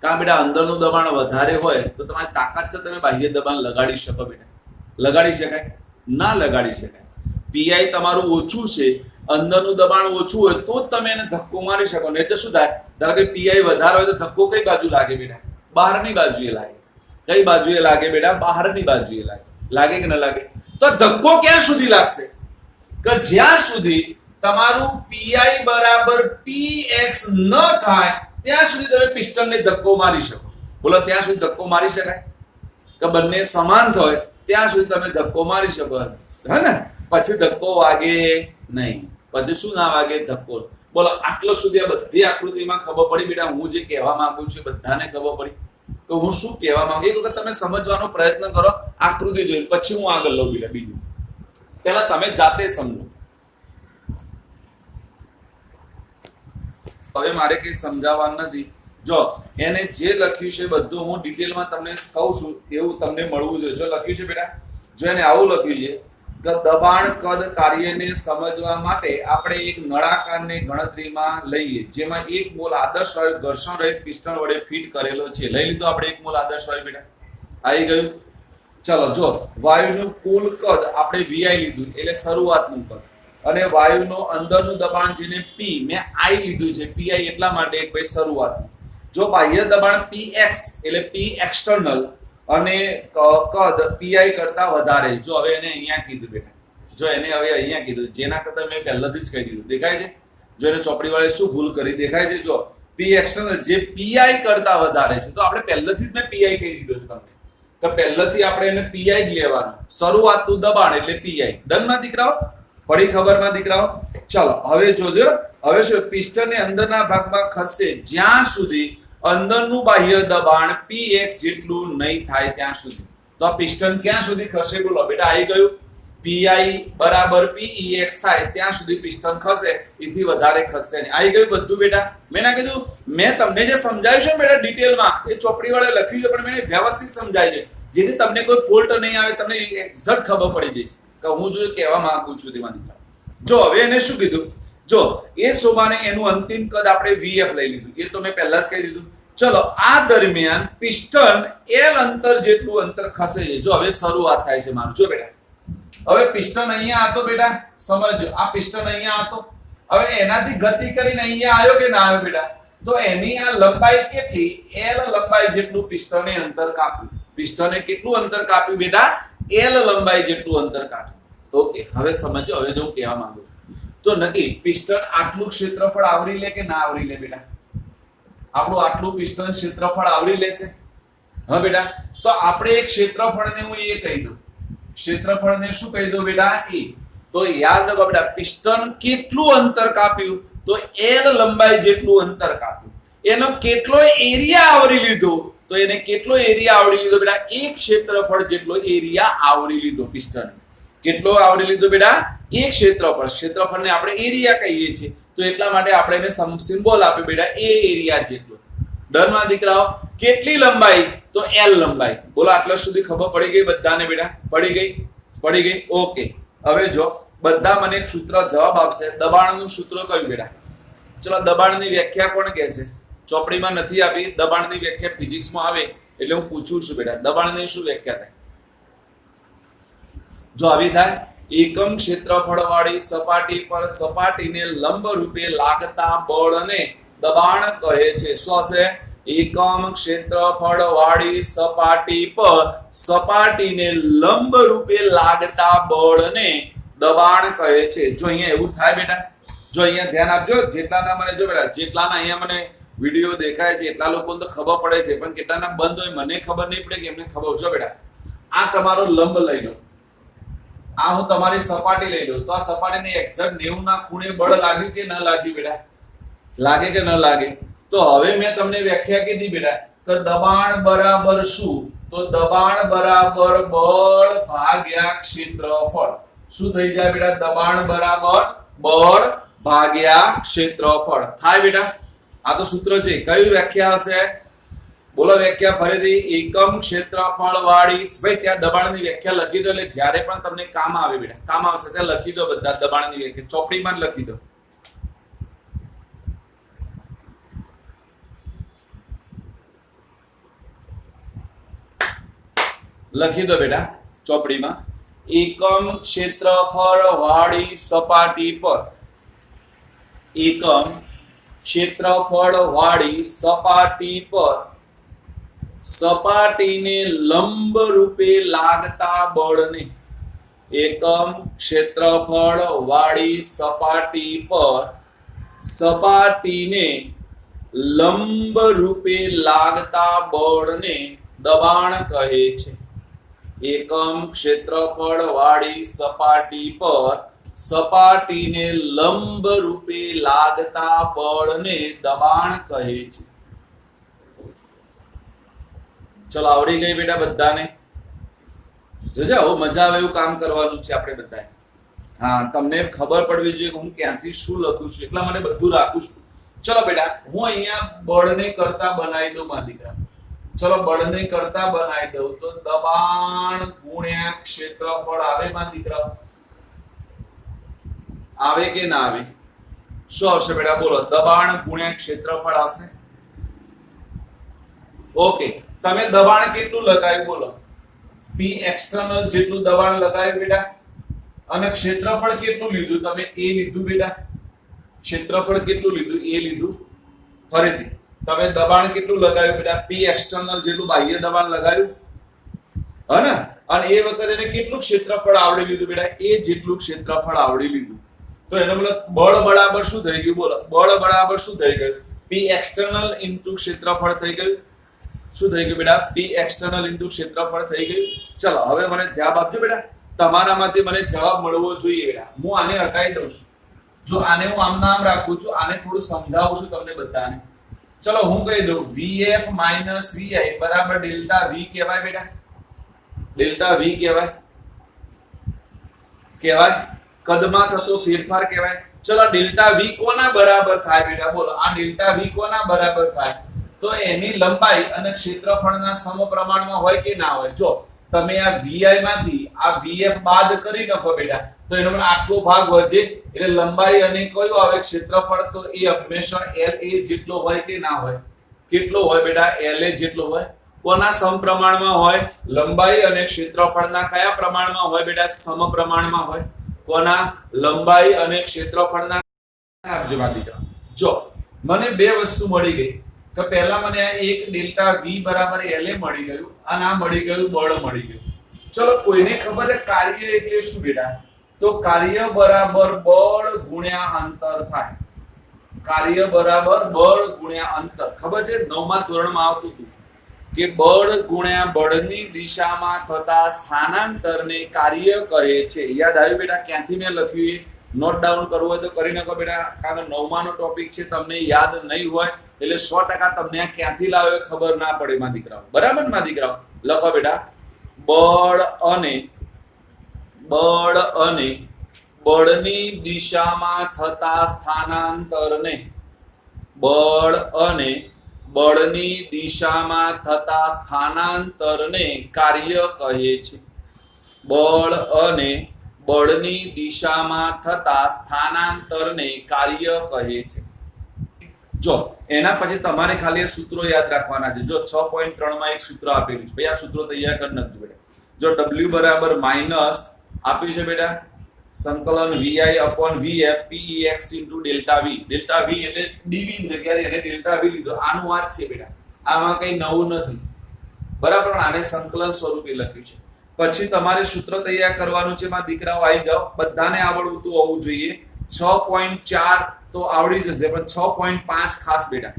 કારણ બેટા અંદરનું દબાણ વધારે હોય તો તમારી તાકાત છે તમે બાહ્ય દબાણ લગાડી શકો બેટા? લગાડી શકાય? ના લગાડી શકાય. પીઆઈ તમારું ઓછું છે, અંદરનું દબાણ ઓછું હોય તો જ તમે એને ધક્કો મારી શકો. નહીં તો શું થાય? ધારો કે પીઆઈ વધારે હોય તો ધક્કો કઈ બાજુ લાગે બેટા? બહારની બાજુએ લાગે. કઈ બાજુએ લાગે બેટા? બહારની બાજુએ લાગે. લાગે કે ન લાગે? તો ધક્કો ક્યાં સુધી લાગશે? કે જ્યાં સુધી તમારું પીઆઈ બરાબર પીએક્સ ન થાય ત્યાં સુધી તમે પિસ્ટનને ધક્કો મારી શકો. બોલો, ત્યાં સુધી ધક્કો મારી શકાય? કે બંને સમાન થાય ત્યાં સુધી તમે ધક્કો મારી શકો, હે ને? પછી ધક્કો વાગે નહીં. પછી શું ના વાગે? ધક્કો. બોલો, આટલો સુધી આ બધી આકૃતિમાં ખબર પડી બેટા? હું જે કહેવા માંગુ છું બધાને ખબર પડી? તો હું શું કહેવા માંગુ એક વખત તમે સમજવાનો પ્રયત્ન કરો, આકૃતિ જોઈ, પછી હું આગળ લઉં બેટા. બીજું પહેલા તમે જાતે સમજો. હવે મારે કઈ સમજાવવાનું નથી. જો એને જે લખ્યું છે બધું હું ડિટેલમાં તમને કહું છું, એવું તમને મળવું જોઈએ. જો લખ્યું છે બેટા, જો એને આવું લખ્યું છે કે દબાણ કદ કાર્યને સમજવા માટે આપણે એક નળાકારને ગણતરીમાં લઈએ, જેમાં 1 મોલ આદર્શ વાયુ ઘર્ષણ રહિત પિસ્ટન વડે ફીટ કરેલો છે. લઈ લીધો આપણે 1 મોલ આદર્શ વાયુ બેટા? આવી ગયું. ચલો, જો વાયુનું કુલ કદ આપણે વીઆઈ લીધું એટલે શરૂઆતનું કદ, અને વાયુનો અંદરનું દબાણ જેને પી મેં આઈ લીધું છે, પીઆઈ એટલા માટે એક ભાઈ શરૂઆતનું. જો બાહ્ય દબાણ પીએક્સ એટલે પી એક્સટર્નલ અને કદ પીઆઈ કરતા વધારે. જો હવે એને અહીંયા કીધું બેટા, જો એને હવે અહીંયા કીધું, જેના કરતા મેં પહેલાથી જ કહી દીધું. દેખાય છે? જો એને ચોપડી વાળે શું ભૂલ કરી દેખાય છે? જો પી એક્સટર્નલ જે પીઆઈ કરતા વધારે છે, તો આપણે પહેલાથી જ મેં પીઆઈ કહી દીધું છે તમને, તો પહેલાથી આપણે એને પીઆઈ જ લેવાનું. શરૂઆતનું દબાણ એટલે પીઆઈ. ડન માં દીકરાઓ? પડી ખબર માં દીકરાઓ? ચલો, હવે જોજો. હવે શું? પિસ્ટનને અંદરના ભાગમાં ખસશે જ્યાં સુધી અંદરનું બાહ્ય દબાણ px જેટલું નહીં થાય ત્યાં સુધી. તો આ પિસ્ટન ક્યાં સુધી ખસે? બોલો બેટા, આવી ગયું. pi બરાબર pex થાય ત્યાં સુધી પિસ્ટન ખસે, એથી વધારે ખસશે નહીં. આવી ગયું બધું બેટા? મેં ના કીધું મેં તમને જે સમજાવ્યું છે બેટા ડિટેલમાં એ ચોપડી વાળે લખ્યું છે, પણ મેં વ્યવસ્થિત સમજાય છે જેથી તમને કોઈ ફોલ્ટ નહીં આવે, તમને એક્ઝેક્ટ ખબર પડી જશે કે હું જો કહેવા માંગુ છું તેમાંથી. જો હવે એને શું કીધું, જો એ શોભાને એનું અંતિમ કદ આપણે vf લઈ લીધું, એ તો મેં પહેલા જ કહી દીધું. ચલો આ દરમિયાન પિસ્ટન L અંતર જેટલું અંતર ખસે છે. જો હવે શરૂઆત થાય છે મારું. જો બેટા હવે પિસ્ટન અહીંયા હતો બેટા, સમજો આ પિસ્ટન અહીંયા હતો, હવે એનાથી ગતિ કરીને અહીંયા આવ્યો કે ના આવ્યો બેટા? તો એની આ લંબાઈ કેટલી? L લંબાઈ જેટલું પિસ્ટને અંતર કાપ્યું. પિસ્ટને કેટલું અંતર કાપ્યું બેટા? L લંબાઈ જેટલું અંતર કાપ્યું. ઓકે, હવે સમજો. હવે જો કહેવા માંગુ તો નક્કી પિસ્ટન આટલું ક્ષેત્રફળ આવરી લે કે ના આવરી લે બેટા? આપણું આટલું પિસ્ટન ક્ષેત્રફળ આવરી લેશે. હા બેટા, તો આપણે એક ક્ષેત્રફળને હું એ કહી દઉં, ક્ષેત્રફળને શું કહી દઉં બેટા? એ. તો યાદ રાખો બેટા, પિસ્ટન કેટલું અંતર કાપ્યું? તો L લંબાઈ જેટલું અંતર કાપ્યું. એનો કેટલો એરિયા આવરી લીધો? તો એને કેટલો એરિયા આવરી લીધો બેટા? એક ક્ષેત્રફળ જેટલો એરિયા આવરી લીધો પિસ્ટન. કેટલો આવરી લીધો બેટા? એક ક્ષેત્રફળ. ક્ષેત્રફળને આપણે એરિયા કહીએ છીએ, તો એટલા માટે આપણે એને સિમ્બોલ આપ્યો બેટા એ એરિયા જેટલો. ડન માં દીકરાઓ? કેટલી લંબાઈ? તો L લંબાઈ. બોલો આટલા સુધી ખબર પડી ગઈ બધાને બેટા? પડી ગઈ? પડી ગઈ. ઓકે, હવે જો બધા મને એક સૂત્ર જવાબ આપશે. દબાણનું સૂત્ર કયું બેટા? ચલો દબાણની વ્યાખ્યા કોણ કહેશે? ચોપડીમાં નથી આપી. દબાણની વ્યાખ્યા ફિઝિક્સમાં આવે એટલે હું પૂછું છું બેટા, દબાણની શું વ્યાખ્યા થાય? જો આવી થાય, એકમ ક્ષેત્રફળ વાળી સપાટી પર સપાટીને લંબ રૂપે લાગતા બળને દબાણ કહે છે. શું હશે? એકમ ક્ષેત્રફળ વાળી સપાટી પર સપાટીને લંબ રૂપે લાગતા બળને દબાણ કહે છે. જો અહીંયા એવું થાય બેટા, જો અહીંયા ધ્યાન આપજો. જેટલાના મને જો બેટા, જેટલાના અહીંયા મને વિડીયો દેખાય છે એટલા લોકોને તો ખબર પડે છે, પણ કેટલાના બંધ હોય મને ખબર નહીં પડે કે એમને ખબર. જો બેટા, આ તમારો લંબ લઈ લો, આ હું તમારી સપાટી લઈ લઉં, તો આ સપાટીને એક્ઝેક્ટ 90 ના ખૂણે બળ લાગ્યું કે ન લાગ્યું બેટા? લાગે કે ન લાગે? તો હવે મેં તમને વ્યાખ્યા કીધી બેટા કે દબાણ બરાબર શું? તો દબાણ બરાબર બળ ભાગ્યા ક્ષેત્રફળ. શું થઈ જાય બેટા? દબાણ બરાબર બળ ભાગ્યા ક્ષેત્રફળ થાય બેટા. આ તો સૂત્ર છે. કઈ વ્યાખ્યા હશે? બોલો વ્યાખ્યા ફરીથી. એકમ ક્ષેત્રફળ વાળી, ભાઈ ત્યાં દબાણની વ્યાખ્યા લખી દો એટલે જ્યારે પણ તમને કામ આવે બેટા, કામ આવશે ત્યાં લખી દો બધા દબાણની વ્યાખ્યા, ચોપડીમાં જ લખી દો. લખી દો બેટા ચોપડીમાં. એકમ ક્ષેત્રફળ વાળી સપાટી પર, એકમ ક્ષેત્રફળ વાળી સપાટી પર સપાટીને લંબ રૂપે લાગતા બળને, એકમ ક્ષેત્રફળ વાળી સપાટી પર સપાટીને લંબ રૂપે લાગતા બળને દબાણ કહે છે. એકમ ક્ષેત્રફળ વાળી સપાટી પર સપાટીને લંબ રૂપે લાગતા બળને દબાણ કહે છે. ચલો આવડી ગઈ બેટા બધાને? જોજો આવું મજા આવે એવું કામ કરવાનું છે આપણે બધાએ. હા, તમને ખબર પડવી જોઈએ કે હું ક્યાંથી શું લખું છું, એટલા માટે બધું રાખું છું. ચલો બેટા, હું અહીંયા બળને કરતા બનાવી દઉં મારા દીકરા. ચલો બળને કરતા બનાવી દઉં તો દબાણ ગુણ્યા ક્ષેત્રફળ આવે મારા દીકરા? આવે કે ના આવે? શું આવશે બેટા? બોલો. દબાણ ગુણ્યા ક્ષેત્રફળ આવશે. ઓકે, તમે દબાણ કેટલું લગાવ્યું બોલો? P એક્સટર્નલ જેટલું દબાણ લગાવ્યું બેટા, અને ક્ષેત્રફળ કેટલું લીધું તમે? એ લીધું બેટા. ક્ષેત્રફળ કેટલું લીધું? એ લીધું. ફરીથી તમે દબાણ કેટલું લગાવ્યું બેટા? P એક્સટર્નલ જેટલું બાહ્ય દબાણ લગાવ્યું, હે ને? અને એ વખતે એને કેટલું ક્ષેત્રફળ આવડી લીધું બેટા? એ જેટલું ક્ષેત્રફળ આવડી લીધું. તો એનો મતલબ બળ બરાબર શું થઈ ગયું બોલો? બળ બરાબર શું થઈ ગયું? P એક્સટર્નલ ઇન્ટુ ક્ષેત્રફળ થઈ ગયું. શું થઈ ગયું બેટા? P એક્સટર્નલ ઇન્ટુ ક્ષેત્રફળ થઈ ગયું. ચલો હવે મને જવાબ આપજો બેટા. તમારામાંથી મને જવાબ મળવો જોઈએ બેટા. હું આને હટાવી દઉં છું. જો આને હું આમ નામ રાખું છું, આને થોડું સમજાવું છું તમને બધાને. ચલો હું કહી દઉં VF - VI બરાબર ડેલ્ટા V કહેવાય બેટા. ડેલ્ટા V કહેવાય. કહેવાય, કદમાં થતો ફેરફાર કહેવાય. ચલો ડેલ્ટા વી કોના બરાબર થાય બેટા? બોલો આ ડેલ્ટા વી કોના બરાબર થાય? તો એની લંબાઈ અને ક્ષેત્રફળના સમપ્રમાણમાં હોય કે ના હોય. જો તમે આ વીઆઈ માંથી આ વીએફ બાદ કરી નાખો બેટા તો એનો આટલો ભાગ વધે એટલે લંબાઈ અને કયો આવે ક્ષેત્રફળ, તો એ હંમેશા LA જેટલો હોય કે ના હોય? કેટલો હોય બેટા? LA જેટલો હોય. કોના સમપ્રમાણમાં હોય? લંબાઈ અને ક્ષેત્રફળના કયા પ્રમાણમાં હોય બેટા? સમપ્રમાણમાં હોય. કોના? લંબાઈ અને ક્ષેત્રફળના. જો મને બે વસ્તુ મળી ગઈ તો પહેલા મને આ એક ડેલ્ટા વી બરાબર LA મળી ગયું અને આ મળી ગયું બળ મળી ગયું. ચલો કોઈને ખબર છે કાર્ય એટલે શું બેટા? તો કાર્ય બરાબર બળ ગુણ્યા અંતર થાય. કાર્ય બરાબર બળ ગુણ્યા અંતર. ખબર છે 9મા ધોરણમાં આવતું હતું કે બળ ગુણ્યા બળની દિશામાં થતા સ્થાનાંતરને કાર્ય કહે છે. યાદ આવ્યું બેટા? ક્યાંથી મેં લખ્યું એ નોટ ડાઉન કરવું હોય તો કરી નાખો બેટા, કારણ કે 9માનો ટોપિક છે, તમને યાદ નહીં હોય એટલે 100% તમને આ ક્યાંથી લાવ્યો ખબર ના પડે માં દીકરાઓ. બરાબર માં દીકરાઓ? લખો બેટા બળ અને બળની દિશામાં થતા સ્થાનાંતરને, બળ અને બળની દિશામાં થતા સ્થાનાંતરને કાર્ય કહે છે. બળ અને બળની દિશામાં થતા સ્થાનાંતરને કાર્ય કહે છે. જો એના પછી તમારે ખાલી આ સૂત્રો યાદ રાખવાના છે. જો 6.3 માં એક સૂત્ર આપેલું છે, ભાઈ આ સૂત્રો તૈયાર કરી નાખજો બેટા. જો W બરાબર માઈનસ આપ્યું છે બેટા સંકલન VI upon VF PEX into delta V. Delta V એટલે dV ની જગ્યાએ એને ડેલ્ટા V લીધો. આનું વાત છે બેટા, આમાં કઈ નવું નથી. બરાબર? આને સંકલન સ્વરૂપે લખ્યું છે. પછી તમારે સૂત્ર તૈયાર કરવાનું છે. માં દીકરાઓ આવી જાઓ, બધાને આવડતું હોવું જોઈએ. 6.4 તો આવડી જશે, પણ 6.5 ખાસ બેટા.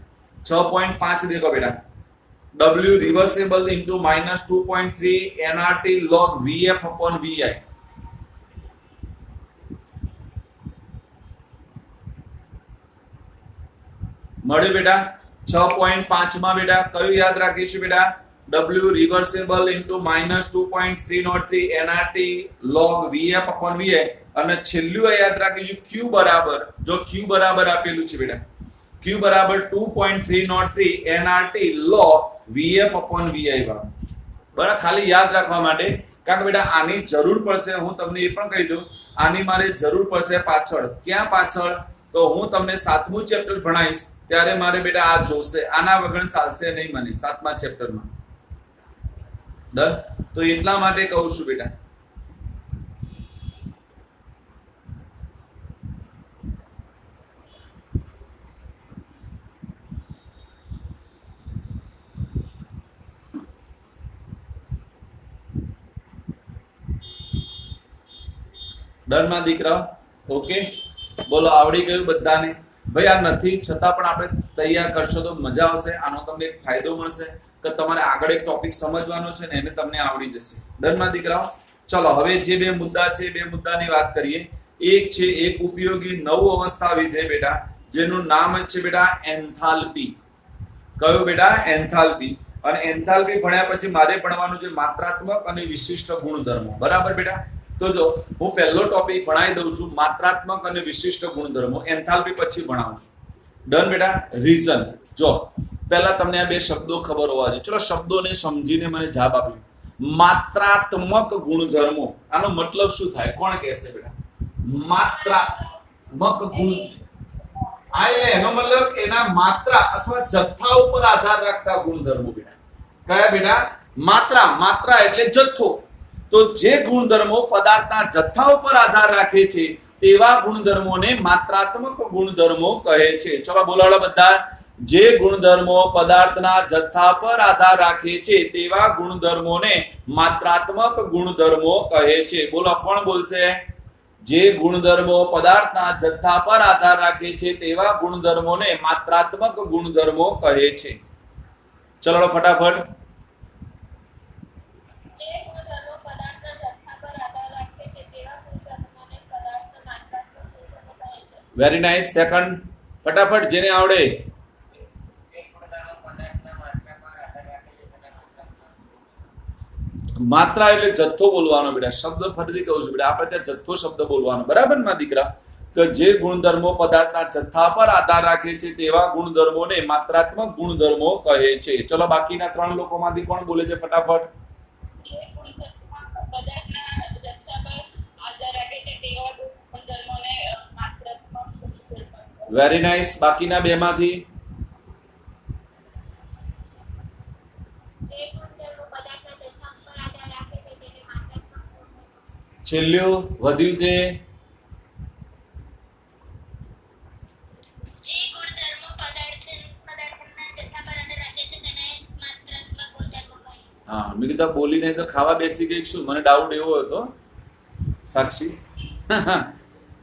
6.5 દેખો બેટા, W reversible into -2.3 nRT log VF upon VI. મળ્યું બેટા? 6.5 માં બેટા કયું યાદ રાખીશું બેટા? W reversible into -2.303 nRT log VF upon VI. અને છેલ્લું યાદ રાખીશું Q બરાબર, જો Q બરાબર આપેલું છે બેટા, Q બરાબર 2.303 nRT log VF upon VI. બરાબર? ખાલી યાદ રાખવા માટે, કારણ કે બેટા આની જરૂર પડશે. હું તમને એ પણ કહી દઉં, આની મારે જરૂર પડશે પાછળ. ક્યાં પાછળ? તો હું તમને 7મું ચેપ્ટર ભણાવીશ ત્યારે મારે બેટા આ જોશે. આના વગર ચાલશે નહીં મને 7મા ચેપ્ટરમાં. ડન? તો એટલા માટે કહું છું બેટા. ડન માં દીકરાઓ? ઓકે, બોલો આવડી ગયું બધાને? ભાઈ આ નથી છતાં પણ આપણે તૈયાર કરશો તો મજા આવશે. આનો તમને એક ફાયદો મળશે કે તમારે આગળ એક ટોપિક સમજવાનો છે ને એને તમને આવડી જશે. ડન માં દીકરાઓ? ચલો હવે જે બે મુદ્દા છે, બે મુદ્દાની વાત કરીએ. એક છે એક ઉપયોગી નવ અવસ્થા વિધેય બેટા, જેનું નામ છે બેટા એન્થાલ્પી. કયું બેટા? એન્થાલ્પી. અને એન્થાલ્પી ભણ્યા પછી મારે ભણવાનું છે માત્રાત્મક અને વિશિષ્ટ ગુણધર્મો. બરાબર બેટા? તો જો હું પહેલો ટોપિક ભણાવી દઉં છું, માત્રાત્મક અને વિશિષ્ટ ગુણધર્મો. એન્થાલ્પી પછી ભણાવું છું. ડન બેટા? રીઝન. જો પહેલા તમને આ બે શબ્દો ખબર હોવા જોઈએ. ચલો શબ્દોને સમજીને મને જવાબ આપ્યો. માત્રાત્મક ગુણધર્મો, આનો મતલબ શું થાય? કોણ કહેશે બેટા? માત્રાત્મક ગુણ, આ એનો મતલબ એના માત્રા અથવા જથ્થા ઉપર આધાર રાખતા ગુણધર્મો બેટા. કયા બેટા? માત્રા. માત્રા એટલે જથ્થો. તો જે ગુણધર્મો પદાર્થના જથ્થા ઉપર આધાર રાખે છે તેવા ગુણધર્મોને માત્રાત્મક ગુણધર્મો કહે છે. ચલો બોલાવો બધા. જે ગુણધર્મો પદાર્થના જથ્થા પર આધાર રાખે છે તેવા ગુણધર્મોને માત્રાત્મક ગુણધર્મો કહે છે. બોલો, કોણ બોલશે? જે ગુણધર્મો પદાર્થના જથ્થા પર આધાર રાખે છે તેવા ગુણધર્મોને માત્રાત્મક ગુણધર્મો કહે છે. ચલો ફટાફટ. Very nice. સેકન્ડ ફટાફટ જેને આવડે. માત્રા એટલે જથ્થો બોલવાનો બેટા. શબ્દ ફરીથી કહું છું બેટા, આપણે ત્યાં જથ્થો શબ્દ બોલવાનો, બરાબર માં દીકરા? કે જે ગુણધર્મો પદાર્થના જથ્થા પર આધાર રાખે છે તેવા ગુણધર્મોને માત્રાત્મક ગુણધર્મો કહે છે. ચલો બાકીના 3 લોકોમાંથી કોણ બોલે છે ફટાફટ? Very nice. બાકીના 2 માંથી છેલ્લું વધ્યું તે હા. મેં કીધું બોલીને તો ખાવા બેસી ગઈ છું, મને ડાઉટ એવો હતો સાક્ષી.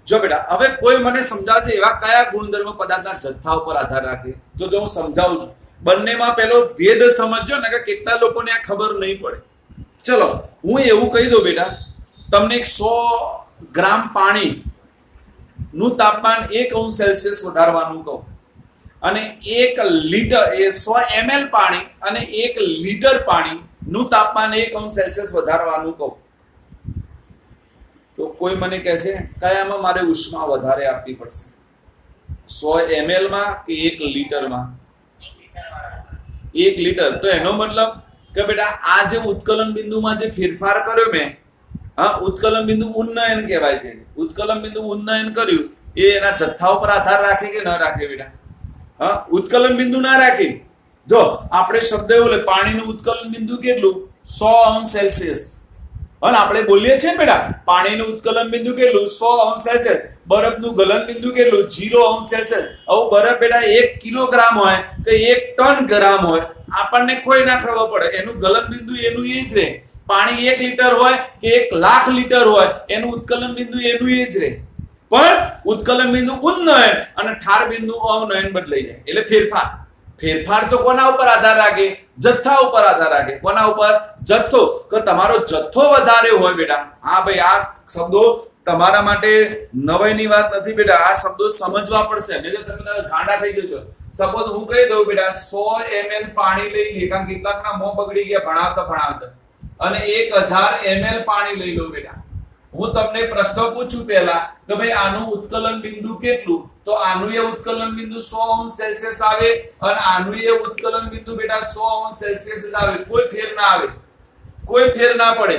જો બેટા હવે કોઈ મને સમજાવશે એવા કયા ગુણધર્મ પદાર્થના જથ્થા ઉપર આધાર રાખે? તો જો હું સમજાવું છું, બંનેમાં પેલો ભેદ સમજજો ને, કે કેટલા લોકોને આ ખબર નહીં પડે. ચલો હું એવું કહી દઉં બેટા, તમને 100 ગ્રામ પાણી નું તાપમાન 1°C વધારવાનું કહું, અને 1 લીટર એ 100 ml પાણી અને 1 લીટર પાણી નું તાપમાન 1°C વધારવાનું કહું, તો કોઈ મને કહેશે કયામાં મારે ઉષ્મા વધારે આપવી પડશે, 100 ml માં કે 1 લીટરમાં? 1 લીટર. તો એનો મતલબ કે બેટા આ જે ઉત્કલન બિંદુમાં જે ફેરફાર કર્યો મેં, હા, ઉત્કલન બિંદુ ઉન્નયન કહેવાય છે. ઉત્કલન બિંદુ ઉન્નયન કર્યું એ એના જથ્થા ઉપર આધાર રાખે કે ન રાખે બેટા? હા, ઉત્કલન બિંદુ ના રાખે. જો આપણે શબ્દ એવો લે, પાણીનું ઉત્કલન બિંદુ કેટલું? 100°C. અને આપણે બોલીએ છીએ બેટા પાણીનું ઉત્કલન બિંદુ કેટલું? 100°C. બરફનું ગલન બિંદુ કેટલું? 0°C. આવું બરફ બેટા 1 કિલોગ્રામ હોય કે 1 ટન ગ્રામ હોય, આપણને કોઈ ના ખબર પડે, એનું ગલન બિંદુ એનું એ જ રહે. પાણી 1 લીટર હોય કે 1 લાખ લીટર હોય, એનું ઉત્કલન બિંદુ એનું એ જ રહે. પણ ઉત્કલન બિંદુ ઉન્નયન અને ઠાર બિંદુ અવનયન બદલાઈ જાય. એટલે ફેરફાર તો કોના ઉપર આધાર રાખે? જથ્થા ઉપર આધાર રાખે. કોના ઉપર? જથ્થો. કે તમારો જથ્થો વધારે હોય બેટા, હા ભાઈ આ શબ્દો તમારા માટે નવાઈની વાત નથી બેટા, આ શબ્દો સમજવા પડશે, નહીં તો તમે ગાંડા થઈ જશો. સપોઝ હું કહી દઉં બેટા 100 ml પાણી લઈ લે, કારણ કેટલાકના મોં બગડી ગયા ભણાવતા, અને 1000 ml પાણી લઈ લો બેટા. હું તમને પ્રશ્ન પૂછું પહેલા કે ભાઈ આનું ઉત્કલન બિંદુ કેટલું? તો આનું એ ઉત્કલન બિંદુ 100°C આવે, અને આનું એ ઉત્કલન બિંદુ બેટા 100°C આવે. કોઈ ફેર ના આવે, કોઈ ફેર ના પડે.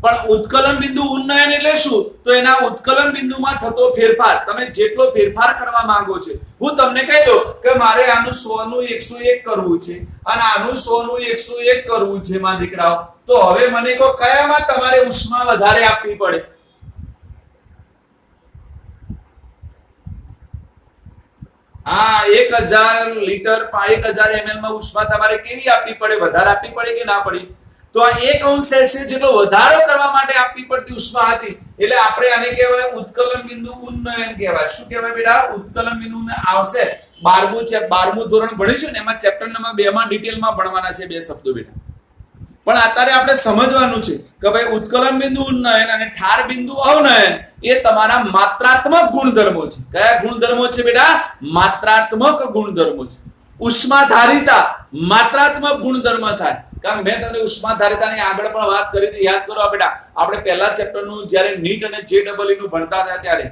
પણ ઉત્કલન બિંદુ ઉન્નયન એટલે શું? તો એના ઉત્કલન બિંદુમાં થતો ફેરફાર, તમે જેટલો ફેરફાર કરવા માંગો છો. હું તમને કહી દઉં કે મારે આનું 100 નું 101 કરવું છે અને આનું 100 નું 101 કરવું છે માં દીકરાઓ, તો હવે મને કહો કયામાં તમારે ઉષ્મા વધારે આપવી પડે? હા, 1000 લીટર 1000 ml માં ઉષ્મા તમારે કેવી આપવી પડે? વધારે આપવી પડે કે ના પડી? તો આ 1°C જેટલો વધારો કરવા માટે આપવી પડતી ઉષ્મા હતી, એટલે આપણે આને કહેવાય ઉત્કલન બિંદુ ઉન્નયન કહેવાય. શું કહેવાય બેટા? ઉત્કલન બિંદુ આવશે 12મું ધોરણ ભણીશું ને, એમાં ચેપ્ટર નંબર 2 માં ડિટેલમાં ભણવાના છે 2 શબ્દો બેટા. પણ અત્યારે આપણે સમજવાનું છે કે ભાઈ ઉત્કલન બિંદુ ઉન્નયન અને ઠાર બિંદુ અવનયન એ તમારા માત્રાત્મક ગુણધર્મો છે. કયા ગુણધર્મો છે બેટા? માત્રાત્મક ગુણધર્મો છે. ઉષ્માધારિતા માત્રાત્મક ગુણધર્મ થાય. કારણ મેં તમને ઉષ્માધારિતાની આગળ પણ વાત કરી હતી, યાદ કરો બેટા. આપણે પહેલા ચેપ્ટરનું જ્યારે નીટ અને JEE નું ભણતા હતા ત્યારે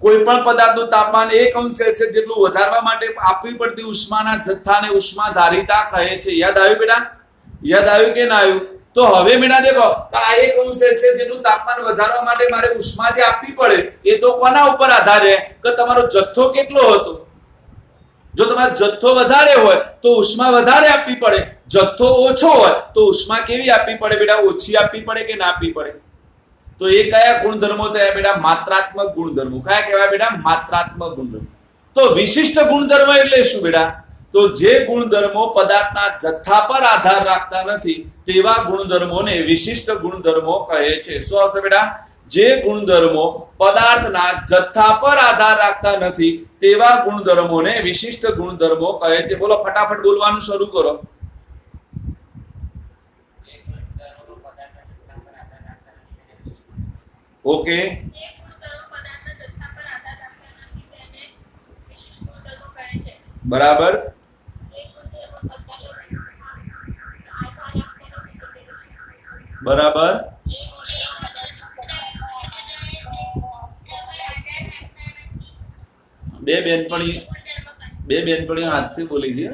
કોઈ પણ પદાર્થનું તાપમાન 1°C જેટલું વધારવા માટે આપવી પડતી ઉષ્માના જથ્થાને ઉષ્માધારિતા કહે છે. યાદ આવ્યું બેટા? યાદ આવ્યું કે ના આવ્યું? તો હવે બેટા દેખો, આ 1°C જેટલું તાપમાન વધારવા માટે મારે ઉષ્મા જે આપવી પડે એ તો કોના ઉપર આધાર રહે? કે તમારો જથ્થો કેટલો હતો. જો તમારો જથ્થો વધારે હોય તો ઉષ્મા વધારે આપવી પડે, જથ્થો ઓછો હોય તો ઉષ્મા કેવી આપવી પડે બેટા? ઓછી આપવી પડે કે ના આપવી પડે? તો એ કયા ગુણધર્મો થયા બેટા? માત્રાત્મક ગુણધર્મો. કયા કહેવાય બેટા? માત્રાત્મક ગુણધર્મો. તો વિશિષ્ટ ગુણધર્મ એટલે શું બેટા? તો જે ગુણધર્મો પદાર્થના જથ્થા પર આધાર રાખતા નથી તેવા ગુણધર્મોને વિશિષ્ટ ગુણધર્મો કહે છે. શું આવશે બેટા? જે ગુણધર્મો પદાર્થના જથ્થા પર આધાર રાખતા નથી તેવા ગુણધર્મોને વિશિષ્ટ ગુણધર્મો કહે છે. બોલો, ફટાફટ બોલવાનું શરૂ કરો. ઓકે, બરાબર. બરાબર બે બેનપણીઓ હાથથી બોલી છે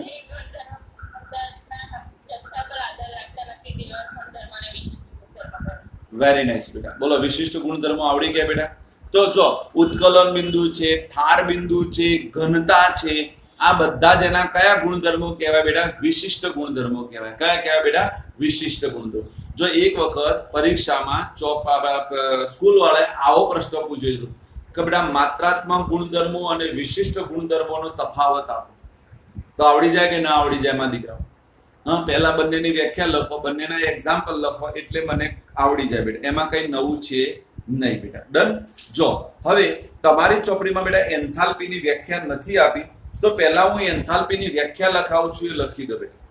વેરી નાઇસ બેટા બોલો વિશિષ્ટ ગુણધર્મો આવડી ગયા બેટા તો જો ઉત્કલન બિંદુ છે ઠાર બિંદુ છે ઘનતા છે આ બધા જ એના કયા ગુણધર્મો કહેવાય બેટા વિશિષ્ટ ગુણધર્મો કહેવાય કયા કહેવાય બેટા વિશિષ્ટ ગુણધર્મો જો એક વખત પરીક્ષામાં સ્કૂલ વાળાએ આવો પ્રશ્ન પૂછ્યો હતો કે બેટા માત્રાત્મક ગુણધર્મો અને વિશિષ્ટ ગુણધર્મોનો તફાવત આપો તો આવડી જાય કે ના આવડી જાય માં દીકરાઓ હા પહેલા બંનેની વ્યાખ્યા લખો બંનેના એક્ઝામ્પલ લખો એટલે મને આવડી જાય બેટા એમાં કઈ નવું છે નહીં બેટા ડન જો હવે તમારી ચોપડીમાં બેટા એન્થાલ્પીની વ્યાખ્યા નથી આપી તો પહેલા હું એન્થાલ્પીની વ્યાખ્યા લખાવું છું એ લખી દો બેટા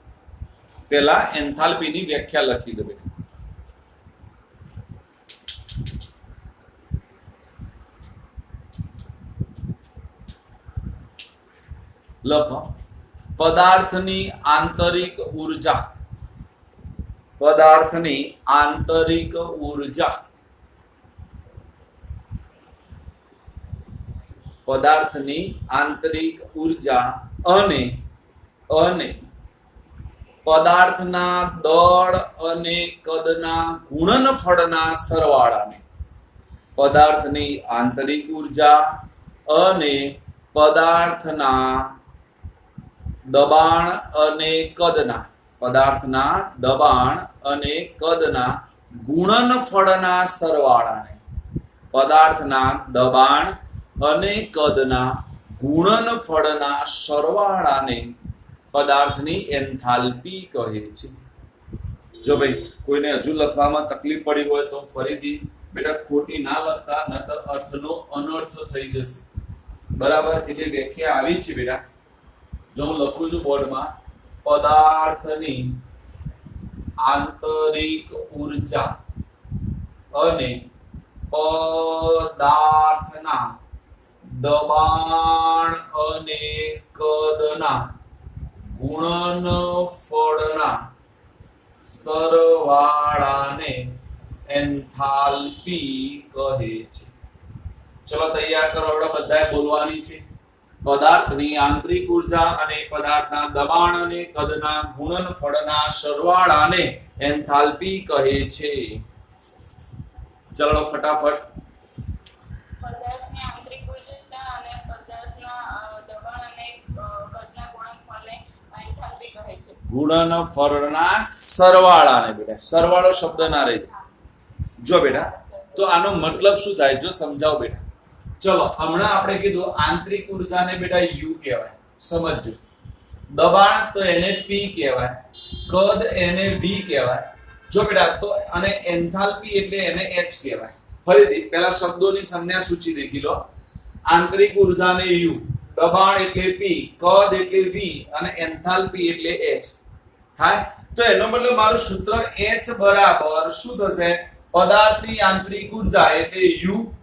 પહેલા એન્થાલ્પીની વ્યાખ્યા લખી દો બેટા લખો પદાર્થની આંતરિક ઊર્જા પદાર્થની આંતરિક ઊર્જા પદાર્થની આંતરિક ઊર્જા અને પદાર્થના દળ અને કદના ગુણનફળના સરવાળાને પદાર્થની આંતરિક ઊર્જા અને પદાર્થના દબાણ અને કદના પદાર્થના દબાણ અને કદના ગુણનફળના સરવાળાને પદાર્થના દબાણ અને કદના ગુણનફળના સરવાળાને પદાર્થની એન્થાલ્પી કહે છે જો ભાઈ કોઈને હજુ લખવામાં તકલીફ પડી હોય તો ફરીથી બેટા ખોટી ના લખતા નતર અર્થનો અનર્થ થઈ જશે બરાબર એટલે વ્યાખ્યા આવી છે બેટા જો હું લખું છું બોર્ડમાં પદાર્થની આંતરિક ઊર્જા અને પદાર્થના દબાણ અને કદના ગુણનફળના સરવાળાને એન્થાલ્પી કહે છે ચલો તૈયાર કરો હવે બધાએ બોલવાની છે પદાર્થની આંતરિક ઊર્જા અને પદાર્થના દબાણ અને કદના ગુણનફળના સરવાળાને એન્થાલ્પી કહે છે ચલો ફટાફટ પદાર્થની આંતરિક ઊર્જા અને પદાર્થના દબાણ અને કદના ગુણનફળને એન્થાલ્પી કહે છે ગુણનફળના સરવાળાને બેટા સરવાળો શબ્દ ના રહે જો બેટા તો આનો મતલબ શું થાય જો સમજાવો બેટા ચલો હમણાં આપણે કીધું આંતરિક ઊર્જાને બેટા યુ કહેવાય સમજજો દબાણ તો એને પી કહેવાય કદ એને વી કહેવાય જો બેટા તો અને એન્થાલ્પી એટલે એને એચ કહેવાય ફરીથી પહેલા શબ્દોની સંજ્ઞા સૂચિ દેખી લો આંતરિક ઊર્જાને યુ દબાણ એટલે પી કદ એટલે વી અને એન્થાલ્પી એટલે એચ થાય તો એનો મતલબ મારું સૂત્ર એચ બરાબર શું થશે પદાર્થની આંતરિક ઊર્જા એટલે યુ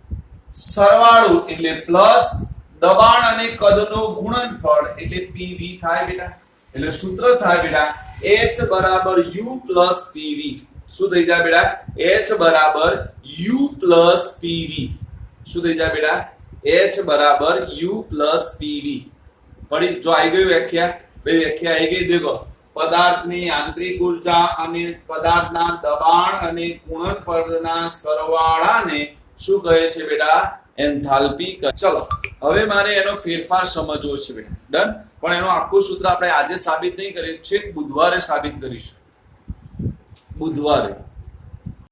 સરવાળો એટલે પ્લસ દબાણ અને કદનો ગુણનફળ એટલે પીવી થાય બેટા એટલે સૂત્ર થાય બેટા H બરાબર U પ્લસ પીવી શું થઈ જાય બેટા H બરાબર U પ્લસ પીવી શું થઈ જાય બેટા H બરાબર U પ્લસ પીવી પડી જો આવી ગઈ વ્યાખ્યા બે વ્યાખ્યા આવી ગઈ દેખો પદાર્થની આંતરિક ઊર્જા અને પદાર્થના દબાણ અને ગુણનફળના સરવાળાને શું કહે છે બેટા એન્થાલ્પી ચલો હવે મારે એનો ફેરફાર સમજવો છે બેટા ડન પણ એનો આખું સૂત્ર આપણે આજે સાબિત નહીં કરીએ છેક બુધવારે સાબિત કરીશું બુધવારે